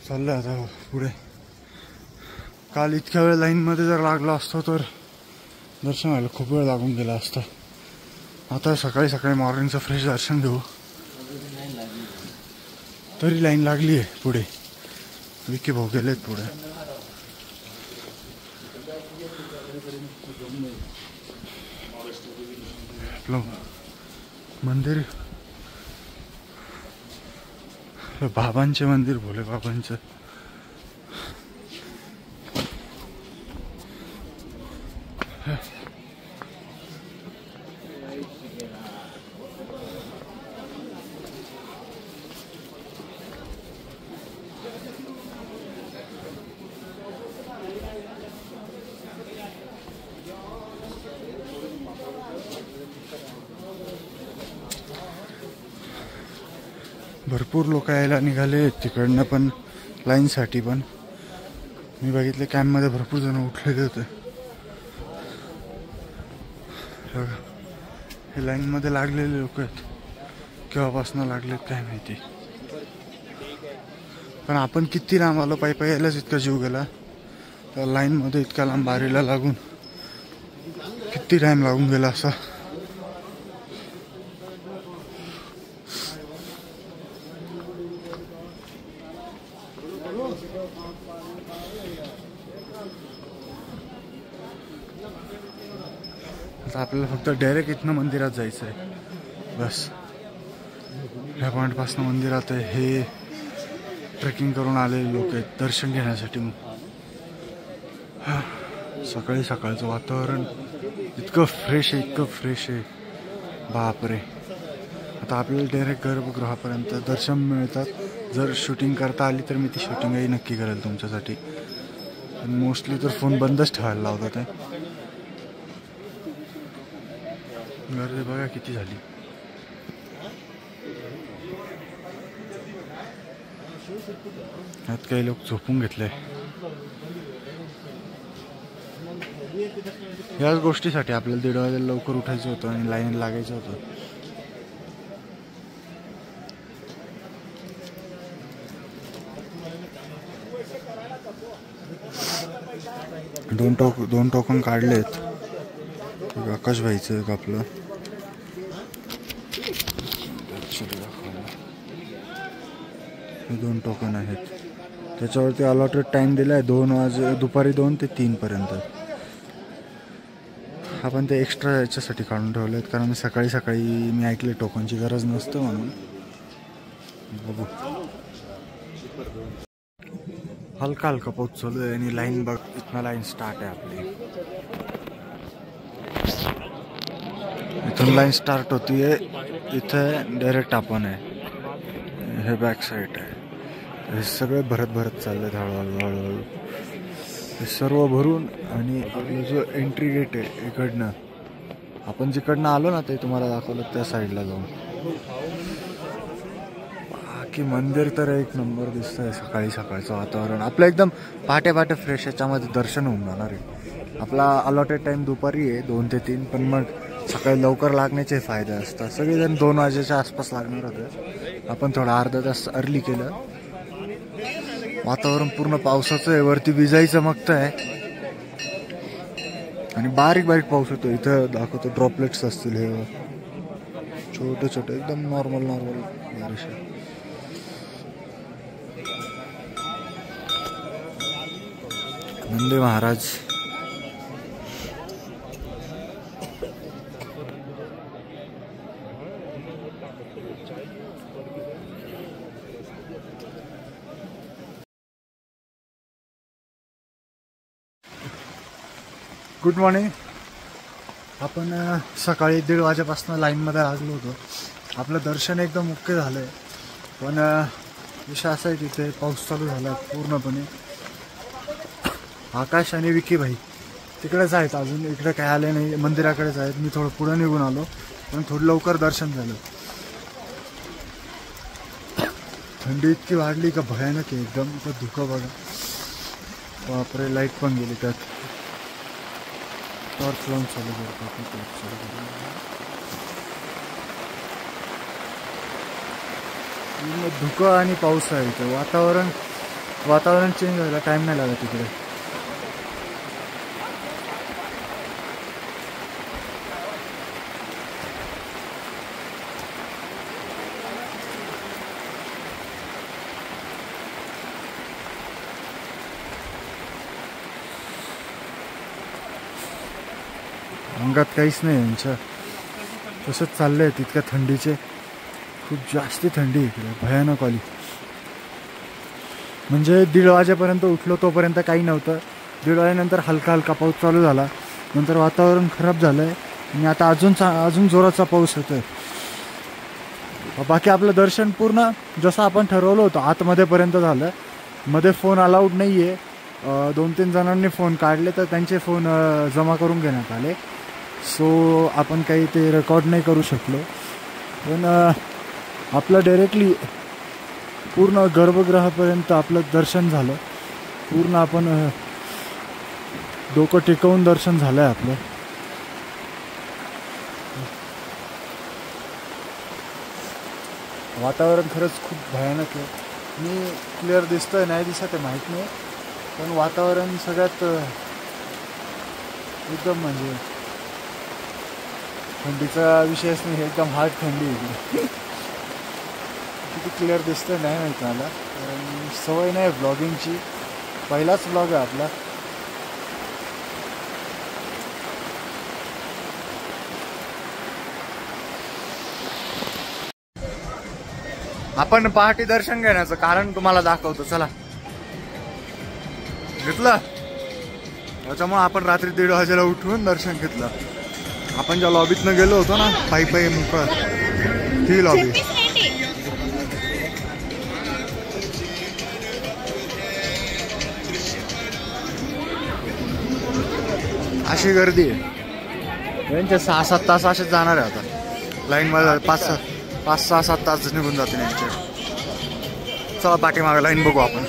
[SPEAKER 1] चाललोय आता पुढे. काल इतक्या वेळ लाईन मध्ये जर लागला असतो तर दर्शन व्हायला खूप वेळ लागून गेला असता. आता सकाळी सकाळी मॉर्निंगचं फ्रेश दर्शन घेऊ. तरी लाईन लागली आहे पुढे. विकी भाऊ गेलेत पुढे. आपलं मंदिर बाबांचे मंदिर भोले बाबांचं. भरपूर लोक यायला निघाले तिकडनं पण लाईनसाठी. पण मी बघितले कॅम्पमध्ये भरपूर जण उठलेले होते. हे लाईनमध्ये लागलेले लोक आहेत. केव्हापासून लागलेत काय माहिती. पण आपण किती लांब आलो. पायी पायी यायलाच इतका जीव गेला. तर लाईनमध्ये इतका लांब बारीला लागून किती टाइम लागून गेला असा. आता आपल्याला फक्त डायरेक्ट इथनं मंदिरात जायचं आहे बस. ह्या पॉईंटपासून मंदिरात आहे. हे ट्रेकिंग करून आलेले लोक आहेत दर्शन घेण्यासाठी. सकाळी सकाळचं वातावरण इतकं फ्रेश आहे, इतकं फ्रेश आहे बापरे. आता आपल्याला डायरेक्ट गर्भगृहापर्यंत दर्शन मिळतात. जर शूटिंग करता आली तर मी ती शूटिंगही नक्की करेल तुमच्यासाठी. मोस्टली तर फोन बंदच ठेवायला लावतात आहे. गर्दी बघा किती झाली. यात काही लोक झोपून घेतले. याच गोष्टीसाठी आपल्याला 1:30 वाजेला लवकर उठायचं होतं आणि लाईन लागायचं होतं. दोन टोकन काढलेत. आकाश भाईचं एक आपलं. हे 2 टोकन आहेत. त्याच्यावरती अलॉटेड टाइम दिलाय दुपारी 2 ते 3 पर्यंत. आपण ते एक्स्ट्रा याच्यासाठी काढून ठेवलेत कारण सकाळी सकाळी मी ऐकले टोकनची गरज नसतं म्हणून. बघू. हलका हलका पाऊस चालू आहे आणि लाईन बघ. इथनं लाईन स्टार्ट आहे आपली. इथून लाईन स्टार्ट होतीये. इथे डायरेक्ट आपण आहे. हे बॅक साईड आहे. हे सगळे भरत भरत चालले हळूहळू. हे सर्व भरून आणि आपलं जो एंट्री गेट आहे इकडनं आपण जिकडनं आलो ना ते तुम्हाला दाखवलं त्या साईडला जाऊन. बाकी मंदिर तर एक नंबर दिसतंय. सकाळी सकाळचं वातावरण आपलं एकदम पहाटे पहाटे फ्रेश. याच्यामध्ये दर्शन होऊन जाणार आहे. आपला अलॉटेड टाइम दुपारी आहे 2 ते 3. पण मग सकाळी लवकर लागण्याचे फायदे असतात. सगळेजण 2 वाजेच्या आसपास लागणार होते, आपण थोडा अर्धा तास अर्ली केलं. वातावरण पूर्ण पावसाचं आहे, वरती विजायचं मगत आहे आणि बारीक बारीक पाऊस होतो. इथं दाखवतो ड्रॉपलेट्स असतील, हे छोटे छोटे एकदम नॉर्मल बारिश आहे. वंदे महाराज. Good morning. आपण सकाळी 1:30 वाजेपासून लाईनमध्ये लागलो होतो. आपलं दर्शन एकदम ओके झालं आहे, पण विषय असा आहे तिथे पाऊस चालू झाला पूर्णपणे. आकाश आणि विकी भाई तिकडेच आहेत, अजून इकडे काय आले नाही, मंदिराकडेच आहेत. मी थोडं पुढे निघून आलो, पण थोडं लवकर दर्शन झालं. थंडी इतकी वाढली का भयानक आहे एकदम. तर धुकं बघा, बापरे. लाईट पण गेली त्यात. टॉर्च लावून चालू करतो आपण. टॉर्च चालू करू. धुकं आणि पाऊस आहे इथं. वातावरण चेंज व्हायला टाइम नाही लागत तिकडे. अंगात काहीच नाही यांच्या, तसंच चाललंय. तितक्या थंडीचे खूप जास्ती थंडी इकडे, भयानक आली. म्हणजे 1:30 वाजेपर्यंत उठलो तोपर्यंत काही नव्हतं. 1:30 वाजेनंतर हलका हलका पाऊस चालू झाला. नंतर वातावरण खराब झालंय आणि आता अजून जोराचा पाऊस होतोय. बाकी आपलं दर्शन पूर्ण जसं आपण ठरवलं होतं आतमध्येपर्यंत झालं. मध्ये फोन अलाउड नाही आहे. 2-3 जणांनी फोन काढले तर त्यांचे फोन जमा करून घेण्यात आले. सो आपण काही ते रेकॉर्ड नाही करू शकलो. पण आपलं डायरेक्टली पूर्ण गर्भगृहापर्यंत आपलं दर्शन झालं. पूर्ण आपण डोकं टेकवून दर्शन झालं आहे आपलं. वातावरण खरंच खूप भयानक आहे. मी क्लिअर दिसतंय नाही दिसत आहे माहीत नाही, पण वातावरण सगळ्यात एकदम म्हणजे थंडीचा विषयच नाही, एकदम हार्ड थंडी आहे. किती क्लिअर दिसतंय नाही माहीत मला, सवय नाही ब्लॉगिंगची. पहिलाच ब्लॉग आहे आपला. आपण पहाटे दर्शन घेण्याचं कारण तुम्हाला दाखवतो. चला, घेतलं. त्याच्यामुळे आपण रात्री 1:30 वाजेला उठून दर्शन घेतलं. आपण ज्या लॉबीतनं गेलो होतो ना, पायी मुख, ती लॉबी. अशी गर्दी आहे. यांचे 6-7 तास असेच जाणार आहे आता लाईन मध्ये. 5-6-7 तास निघून जाते यांचे. चला पाठीमागे लाईन बघू आपण.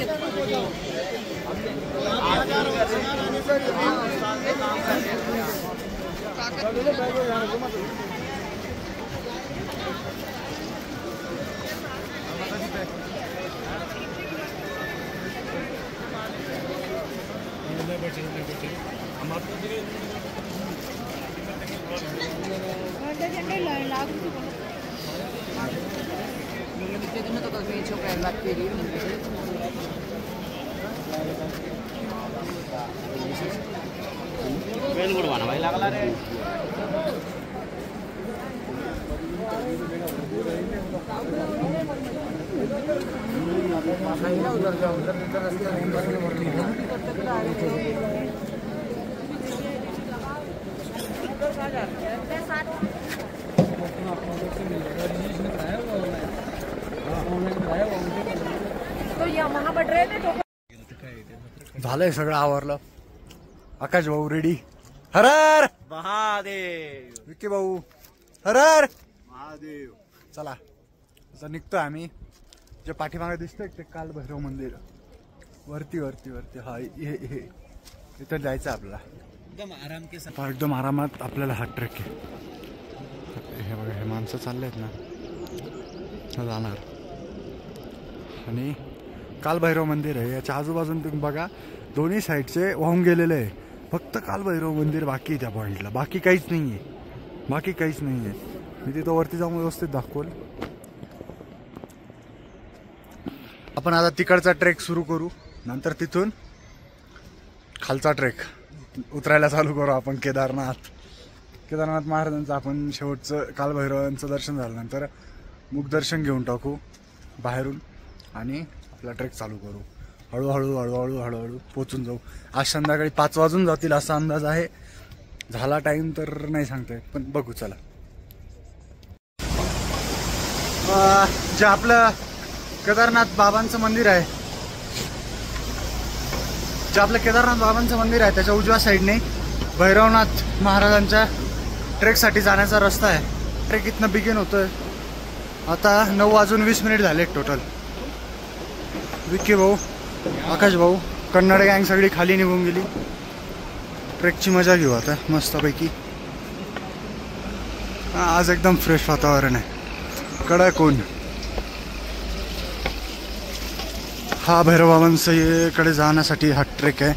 [SPEAKER 1] झालंय सगळं आवरलं. आकाश भाऊ रेडी. हर हर
[SPEAKER 2] महादेव.
[SPEAKER 1] विकी भाऊ हर हर महादेव. चला आता निघतोय आम्ही. जे पाठीमागे दिसतंय ते काल भैरव मंदिर. वरती वरती वरती हा हे इथं जायचं आपल्याला.
[SPEAKER 2] एकदम आराम के साथ.
[SPEAKER 1] एकदम आरामात आपल्याला हा ट्रेक आहे. हे बघा हे माणसं चालले आहेत ना जाणार. आणि कालभैरव मंदिर आहे याच्या आजूबाजून तुम्ही बघा दोन्ही साईडचे वाहून गेलेले आहे. फक्त कालभैरव मंदिर बाकी आहे त्या पॉईंटला. बाकी काहीच नाही आहे. बाकी काहीच नाही आहे. मी तिथं वरती जाऊन व्यवस्थित दाखवल. आपण आता तिकडचा ट्रेक सुरू करू. नंतर तिथून खालचा ट्रेक उतरायला चालू करू आपण. केदारनाथ महाराजांचं आपण शेवटचं कालभैरवांचं दर्शन झाल्यानंतर मुखदर्शन घेऊन टाकू बाहेरून आणि आपला ट्रेक चालू करू. हळूहळू पोचून जाऊ. आज संध्याकाळी 5 वाजून जातील असा अंदाज आहे. झाला टाइम तर नाही सांगता येत पण बघू चला. जे आपलं केदारनाथ बाबांचं मंदिर आहे त्याच्या उजव्या साईडने भैरवनाथ महाराजांच्या ट्रेकसाठी जाण्याचा रस्ता आहे. ट्रेक इथनं बिगिन होतोय. आता 9:20 झाले टोटल. विक्की भाऊ, आकाश भाऊ, कन्नड गँग सगळी खाली निघून गेली. ट्रेकची मजा घेऊ आता मस्तपैकी. आज एकदम फ्रेश वातावरण आहे. कडक ऊन. हा भैरवबाबांकडे जाण्यासाठी हा ट्रेक आहे.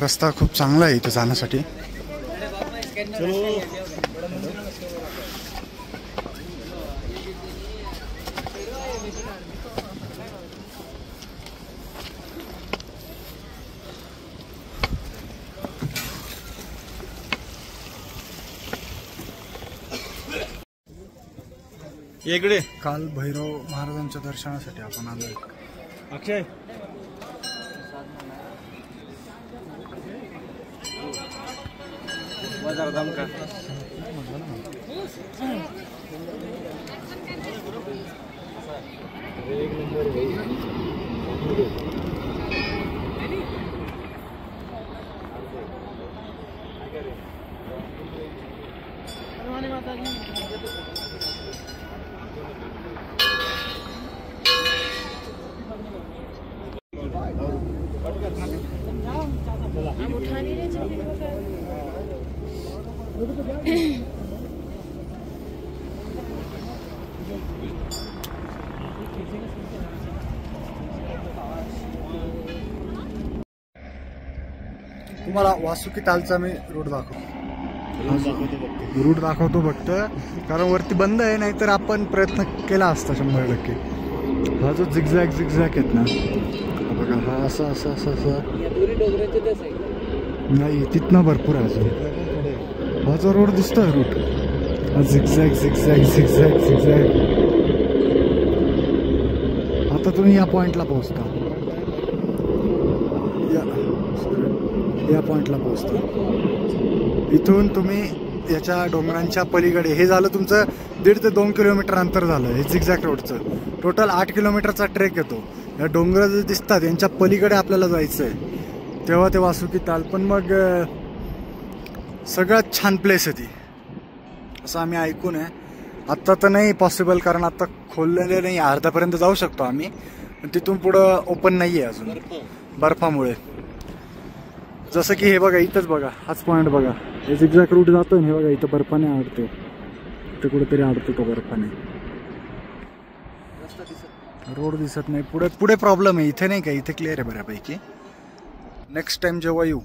[SPEAKER 1] रस्ता खूप चांगला आहे इथं जाण्यासाठी.
[SPEAKER 2] इकडे
[SPEAKER 1] काल भैरव महाराजांच्या दर्शनासाठी आपण आलोय.
[SPEAKER 2] अक्षय बाजार दाम का
[SPEAKER 1] तुम्हाला वासुकी तालचा मी रूट दाखवतो फक्त. कारण वरती बंद आहे. नाहीतर आपण प्रयत्न केला असता 100%. हा जो झिगझॅग आहेत ना बघा. हा असं नाही तिथनं भरपूर आहे अजून. हा जो रोड दिसतोय रूट हा झिगझॅग. आता तुम्ही या पॉइंटला पोहोचता. या पॉइंटला पोहोचता. इथून तुम्ही याच्या डोंगरांच्या पलीकडे. हे झालं तुमचं 1.5 ते 2 किलोमीटर अंतर झालं हे झिगझॅग रोडचं. टोटल 8 किलोमीटरचा ट्रेक येतो. या डोंगर जे दिसतात यांच्या पलीकडे आपल्याला जायचं आहे. तेव्हा ते वासुकी ताल. पण मग सगळ्यात छान प्लेस आहे ती असं आम्ही ऐकून आहे. आत्ता तर नाही पॉसिबल कारण आत्ता खोललेले नाही. अर्ध्यापर्यंत जाऊ शकतो आम्ही पण तिथून पुढं ओपन नाही आहे अजून बर्फामुळे. जसं की हे बघा इथंच बघा हाच पॉईंट बघा. हे झिगझॅग रूट जातोय हे बघा. इथं बर्फाने अडतो. इथं कुठेतरी अडतो तो बर्फाने. रोड दिसत नाही. पुढे प्रॉब्लेम आहे. इथे नाही का इथे क्लिअर आहे बऱ्यापैकी. नेक्स्ट टाइम जेव्हा येऊ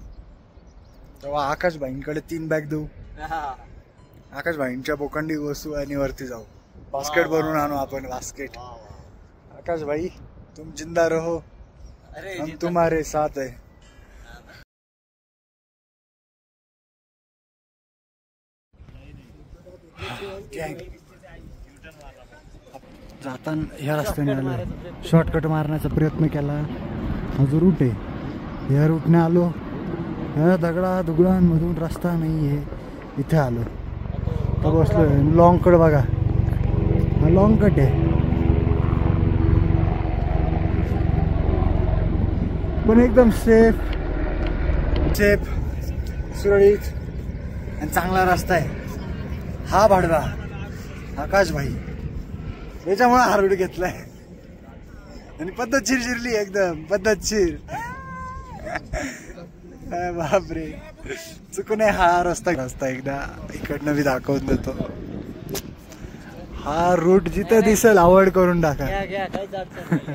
[SPEAKER 1] तेव्हा आकाश भाईंकडे 3 बॅग देऊ. आकाश भाईंच्या बोकांडी बसू आणि वरती जाऊ. बास्केट भरून आणू आपण. बास्केट. आकाश भाई तुम जिंदा रहो हम तुम्हारे साथ है. जाताना ह्या रस्त्याने आलो. शॉर्टकट मारण्याचा प्रयत्न केला. हा जो रूट आहे या रूटने आलो. ह्या दगडांमधून रस्ता नाही आहे. इथे आलो तर बसलो. लॉंग कट बघा. हा लॉंग कट आहे पण एकदम सेफ सुरळीत आणि चांगला रस्ता आहे. हा भाडवा आकाश भाई याच्यामुळे हा रूट घेतलाय. आणि पद्धतशीर शिरली एकदम पद्धतशीर. बापरे चुकून हा रस्ता एकदा इकडनं मी दाखवून देतो. हा रूट जिथं दिसेल अवॉइड करून टाका.
[SPEAKER 2] घ्या काहीच अडचण नाही.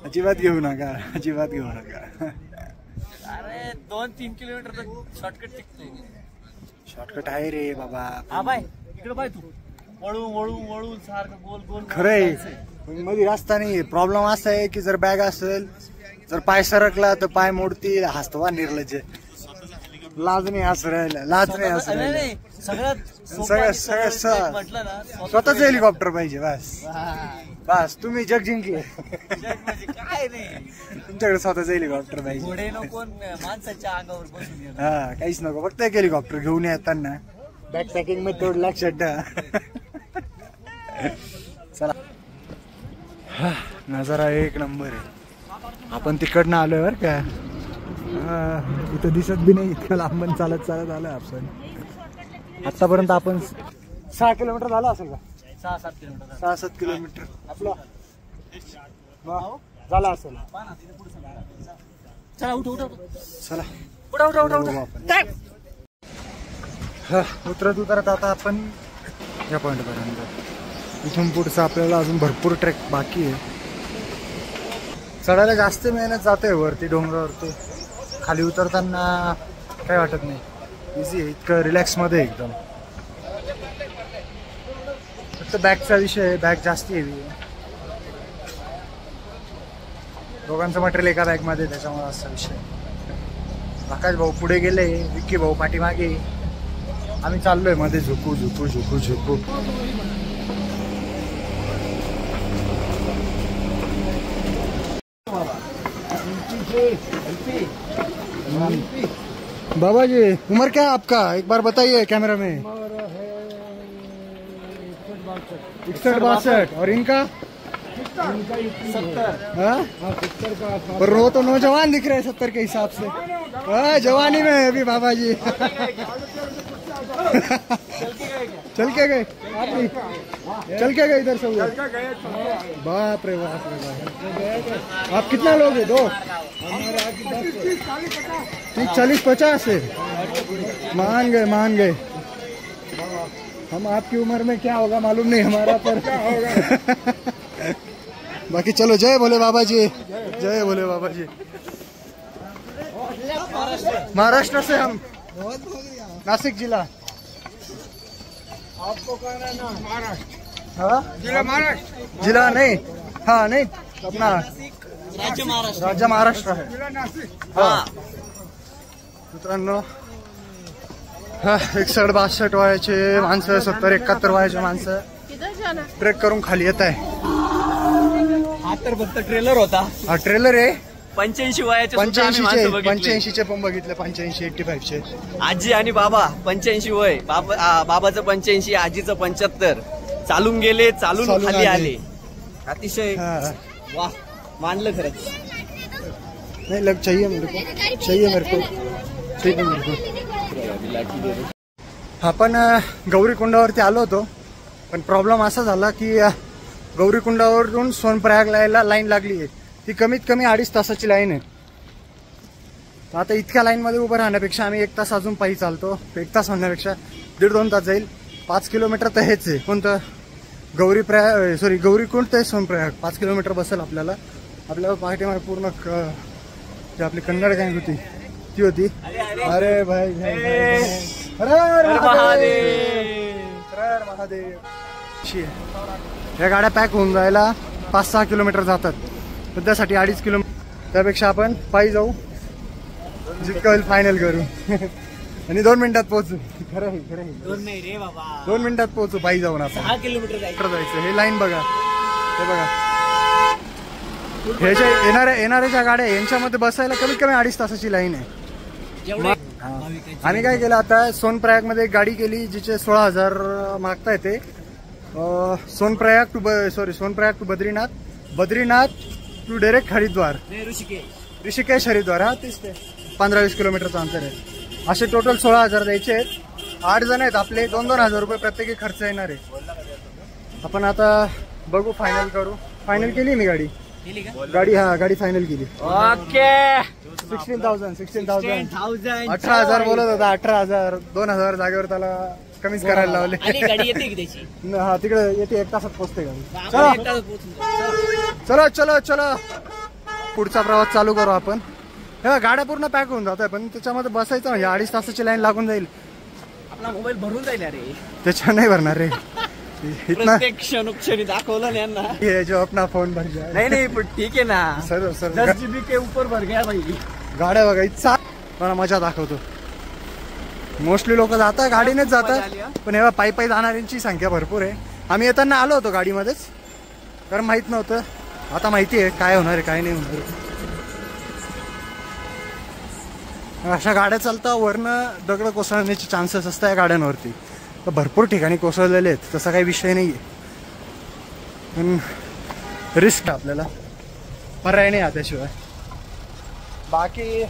[SPEAKER 1] अजिबात घेऊ नका, अजिबात घेऊ नका.
[SPEAKER 2] अरे 2-3 किलोमीटर शॉर्टकट टिकतोय.
[SPEAKER 1] शॉर्टकट आहे रे बाबा.
[SPEAKER 2] हा बाय इकडे बाय तू वळून सारखं गोल गोल.
[SPEAKER 1] खरंय मध्ये रस्ता नाही. प्रॉब्लेम असा आहे की जर बॅग असेल, जर पाय सरकला तर पाय मोडतील. हसतवा निर्लज्ज. लाज नाही हसरायला, लाज नाही हसरायला. सगळ्यात
[SPEAKER 2] म्हटलं ना
[SPEAKER 1] स्वतःच हेलिकॉप्टर पाहिजे. बस तुम्ही जग जिंकले.
[SPEAKER 2] काय रे,
[SPEAKER 1] तुमच्याकडे स्वतःच हेलिकॉप्टर पाहिजे.
[SPEAKER 2] घोडे नको माणसाच्या अंगावर बसून.
[SPEAKER 1] हा काहीच नको, फक्त एक हेलिकॉप्टर घेऊन येताना बॅग पॅकिंग मध्ये तेवढं लक्षात ठेवा. चला. नजारा एक नंबर आहे. आपण तिकडनं आलोय बर का. इथं दिसत बी नाही इतकं लांबून चालत आलोय आपण. आतापर्यंत आपण 6 किलोमीटर झाला असेल का. 6-7 किलोमीटर आपला झाला असेल.
[SPEAKER 2] चला उठ
[SPEAKER 1] चला
[SPEAKER 2] उठ.
[SPEAKER 1] उतरत आता आपण या पॉइंट पर्यंत. इथून पुढचं आपल्याला अजून भरपूर ट्रेक बाकी आहे. चढायला जास्त मेहनत जाते वरती डोंगरावरती. खाली उतरताना काय वाटत नाही, इझी आहे. इतकं रिलॅक्स मध्ये एकदम. फक्त बॅगचा विषय आहे, बॅग जास्त हेवी आहे. दोघांचं मटेरियल एका बॅग मध्ये, त्याच्यामुळे असा विषय. आकाश भाऊ पुढे गेले, विक्की भाऊ पाठीमागे. आम्ही चाललोय मध्ये झुकू. बाबा जी उम्र क्या है आपका, एक बार बताइए कैमरा में. 61-62. और इनका 70. पर वो तो नौजवान दिख रहे हैं 70 के हिसाब से. जवानी में है अभी बाबा जी. चल के गए आप भी. चल के गए इधर से उधर. बाप रे बाप रे बाप. आप कितना लोग हैं. 2 30-40-50 है. मान गए. हम आपकी उम्र में क्या होगा मालूम नहीं हमारा, पर क्या होगा. बाकी चलो. जय भोले बाबा जी, जय भोले बाबा जी. महाराष्ट्र से हम, नासिक जिला. आपको कहना ना महाराष्ट्र. हाँ जिला महाराष्ट्र. जिला नहीं, हाँ नहीं अपना राज्य महाराष्ट्र है. हाँ मित्रांनो, 61-62 वयाचे माणसं, 70-71 वयाचे माणसं ट्रेक करून खाली येत आहे.
[SPEAKER 2] हा तर फक्त ट्रेलर होता.
[SPEAKER 1] हा ट्रेलर आहे.
[SPEAKER 2] 85 वयाचे
[SPEAKER 1] 85चे पण बघितले. 85-85चे
[SPEAKER 2] आजी आणि बाबा. 85 वय. बाबाचं 85, आजीचं 75. चालून गेले, चालून खाली आले. अतिशय वाह, मानलं खरंच.
[SPEAKER 1] नाही लग चाहिए मेरे को. आपण गौरीकुंडावरती आलो होतो, पण प्रॉब्लेम असा झाला की गौरीकुंडावरून सोनप्रयागला यायला लाईन लागली आहे. ती कमीत कमी 2.5 तासाची लाईन आहे. आता इतक्या लाईन मध्ये उभं राहण्यापेक्षा आम्ही 1 तास अजून पायी चालतो. 1 तास म्हणण्यापेक्षा 1.5-2 तास जाईल. 5 किलोमीटर तर हेच आहे. कोणतं गौरीकुंड ते सोनप्रयाग 5 किलोमीटर बसेल आपल्याला. पाठीमागे पूर्ण जी आपली कन्नड गँग होती ती होती. अरे भाई महादेव. या गाड्या पॅक होऊन जायला 5-6 किलोमीटर जातात. त्यासाठी 2.5 किलोमीटर. त्यापेक्षा आपण पायी जाऊ, जितकं होईल फायनल करू. आणि 2 मिनिटात पोहोचू. खरं 2 मिनिटात पोहोचू पायी जाऊन. आपण
[SPEAKER 2] 6 किलोमीटर
[SPEAKER 1] जायचं. हे लाईन बघा, हे बघा. हे जे येणाऱ्या ज्या गाड्या यांच्यामध्ये बसायला कमीत कमी 2.5 तासाची लाईन आहे. आम्ही काय केलं आता, सोनप्रयाग मध्ये एक गाडी केली जिचे 16,000 मागता येते. Sonprayag to Badrinath to direct Haridwar, Rishikesh Haridwar. हा तेच ते 15-20 किलोमीटरचं अंतर आहे. असे टोटल 16,000 द्यायचे आहेत. 8 जण आहेत आपले. 2,000 रुपये प्रत्येकी खर्च येणार आहे. आपण आता बघू, फायनल करू. फायनल केली मी गाडी. गाडी फायनल केली.
[SPEAKER 2] ओके.
[SPEAKER 1] 16,000 18,000 बोलत होता. 18,000 2,000 जागेवर त्याला कमीच करायला लावले.
[SPEAKER 2] गाडी येते की त्याची?
[SPEAKER 1] हा तिकडे येते, 1 तासात पोहोचते गाडी.
[SPEAKER 2] आम्हाला 1 तासात पोहोचून
[SPEAKER 1] चलो चलो चलो पुढचा प्रवास चालू करू आपण. हे गाड्या पूर्ण पॅक होऊन जात आहे, पण त्याच्यामध्ये बसायचं म्हणजे 2.5 तासाची लाईन लागून जाईल.
[SPEAKER 2] आपला मोबाईल भरून जाईल अरे.
[SPEAKER 1] त्याच्या नाही भरणार रे. इतना
[SPEAKER 2] प्रत्येक क्षणोक्षणी दाखवलं ना यांना.
[SPEAKER 1] ये जो अपना फोन भर गया.
[SPEAKER 2] नाही पण ठीक आहे ना.
[SPEAKER 1] सर सर
[SPEAKER 2] 10 GB के ऊपर भर गया भाई.
[SPEAKER 1] गाड्या बघा इच्छा मला मजा दाखवतो. मोस्टली लोक जातात गाडीनेच जातात, पण हे पायी पायी जाणाऱ्यांची संख्या भरपूर आहे. आम्ही येताना आलो होतो गाडीमध्येच, कारण माहित नव्हतं. आता माहिती आहे काय होणार आहे काय नाही होणार. अशा गाड्या चालता वरनं दगड कोसळण्याचे चान्सेस असतात या गाड्यांवरती. तर भरपूर ठिकाणी कोसळलेले आहेत, तसा काही विषय नाही आहे, पण रिस्क आपल्याला पर्याय नाही त्याशिवाय. बाकी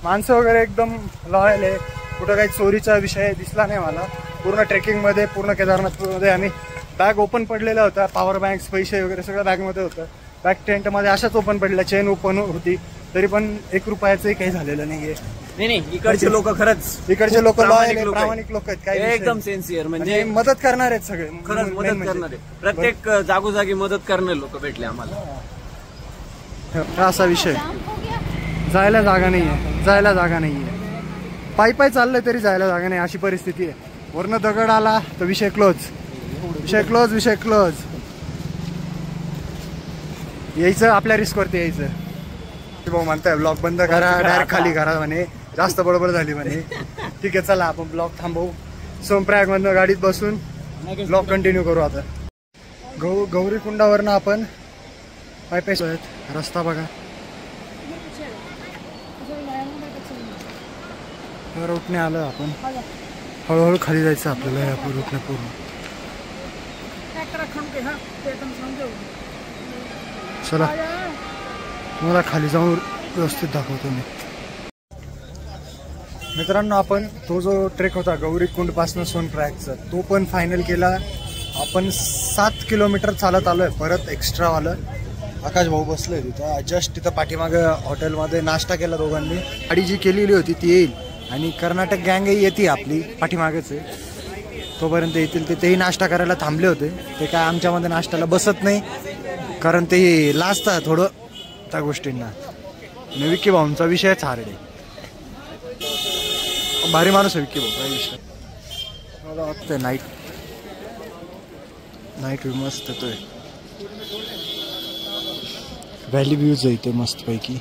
[SPEAKER 1] माणसं वगैरे एकदम लॉयल आहे, कुठं काही चोरीचा विषय दिसला नाही मला. पूर्ण ट्रेकिंगमध्ये पूर्ण केदारनाथमध्ये आम्ही बॅग ओपन पडलेल्या होत्या, पॉवर बँक्स पैसे वगैरे सगळं बॅगमध्ये होतं. बॅग टेंटमध्ये अशाच ओपन पडल्या, चेन ओपन होती, तरी पण 1 रुपयाचंही काही झालेलं नाहीये.
[SPEAKER 2] नाही इकडचे लोक खरंच
[SPEAKER 1] इकडचे लोक लॉयल प्रामाणिक लोक आहेत, काय
[SPEAKER 2] एकदम सिन्सिअर, म्हणजे
[SPEAKER 1] मदत करणार आहेत सगळे.
[SPEAKER 2] खरंच मदत करणारे, प्रत्येक जागोजागी मदत करणारे लोक भेटले आम्हाला.
[SPEAKER 1] असा विषय, जायला जागा नाहीये, जायला जागा नाहीये. पायी पायी चाललंय तरी जायला जागा नाही, अशी परिस्थिती आहे. वरनं दगड आला तर विषय क्लोज, विषय क्लोज, विषय क्लोज. यायचं आपल्या रिस्कवरती यायचं. भाऊ म्हणताय ब्लॉग बंद करा, डायरेक्ट खाली करा म्हणे, जास्त बडबड झाली म्हणे. ठीक आहे चला आपण ब्लॉग थांबवू. सोनप्रयाग मधनं गाडीत बसून ब्लॉग कंटिन्यू करू. आता गौरी कुंडावरनं आपण पाय पाय रस्ता बघा. रूटने आलं आपण, हळूहळू खाली जायचं आपल्याला या रूटने पूर्ण. चला मला खाली जाऊन व्यवस्थित दाखवतो मी. मित्रांनो आपण तो जो ट्रेक होता गौरी कुंड पासून सोनप्रयागचा, तो पण फायनल केला. आपण 7 किलोमीटर चालत आलोय, परत एक्स्ट्रा आलं. आकाश भाऊ बसलोय तिथं, जस्ट तिथं पाठीमागे हॉटेलमध्ये नाश्ता केला दोघांनी. गाडी जी केलेली होती ती येईल, आणि कर्नाटक गँगही येते आपली पाठीमागेच आहे, तोपर्यंत येतील. तेही नाश्ता करायला थांबले होते. ते काय आमच्यामध्ये नाश्त्याला बसत नाही, कारण ते लाजतात थोडं त्या गोष्टींना. विक्की भाऊंचा विषयच हार्ड आहे, भारी माणूस आहे विक्की भाऊ. काय विषय मला वाटतंय नाईट व्ह्यू मस्त येतोय, व्हॅली व्ह्यूज आहे इथे मस्त पैकी.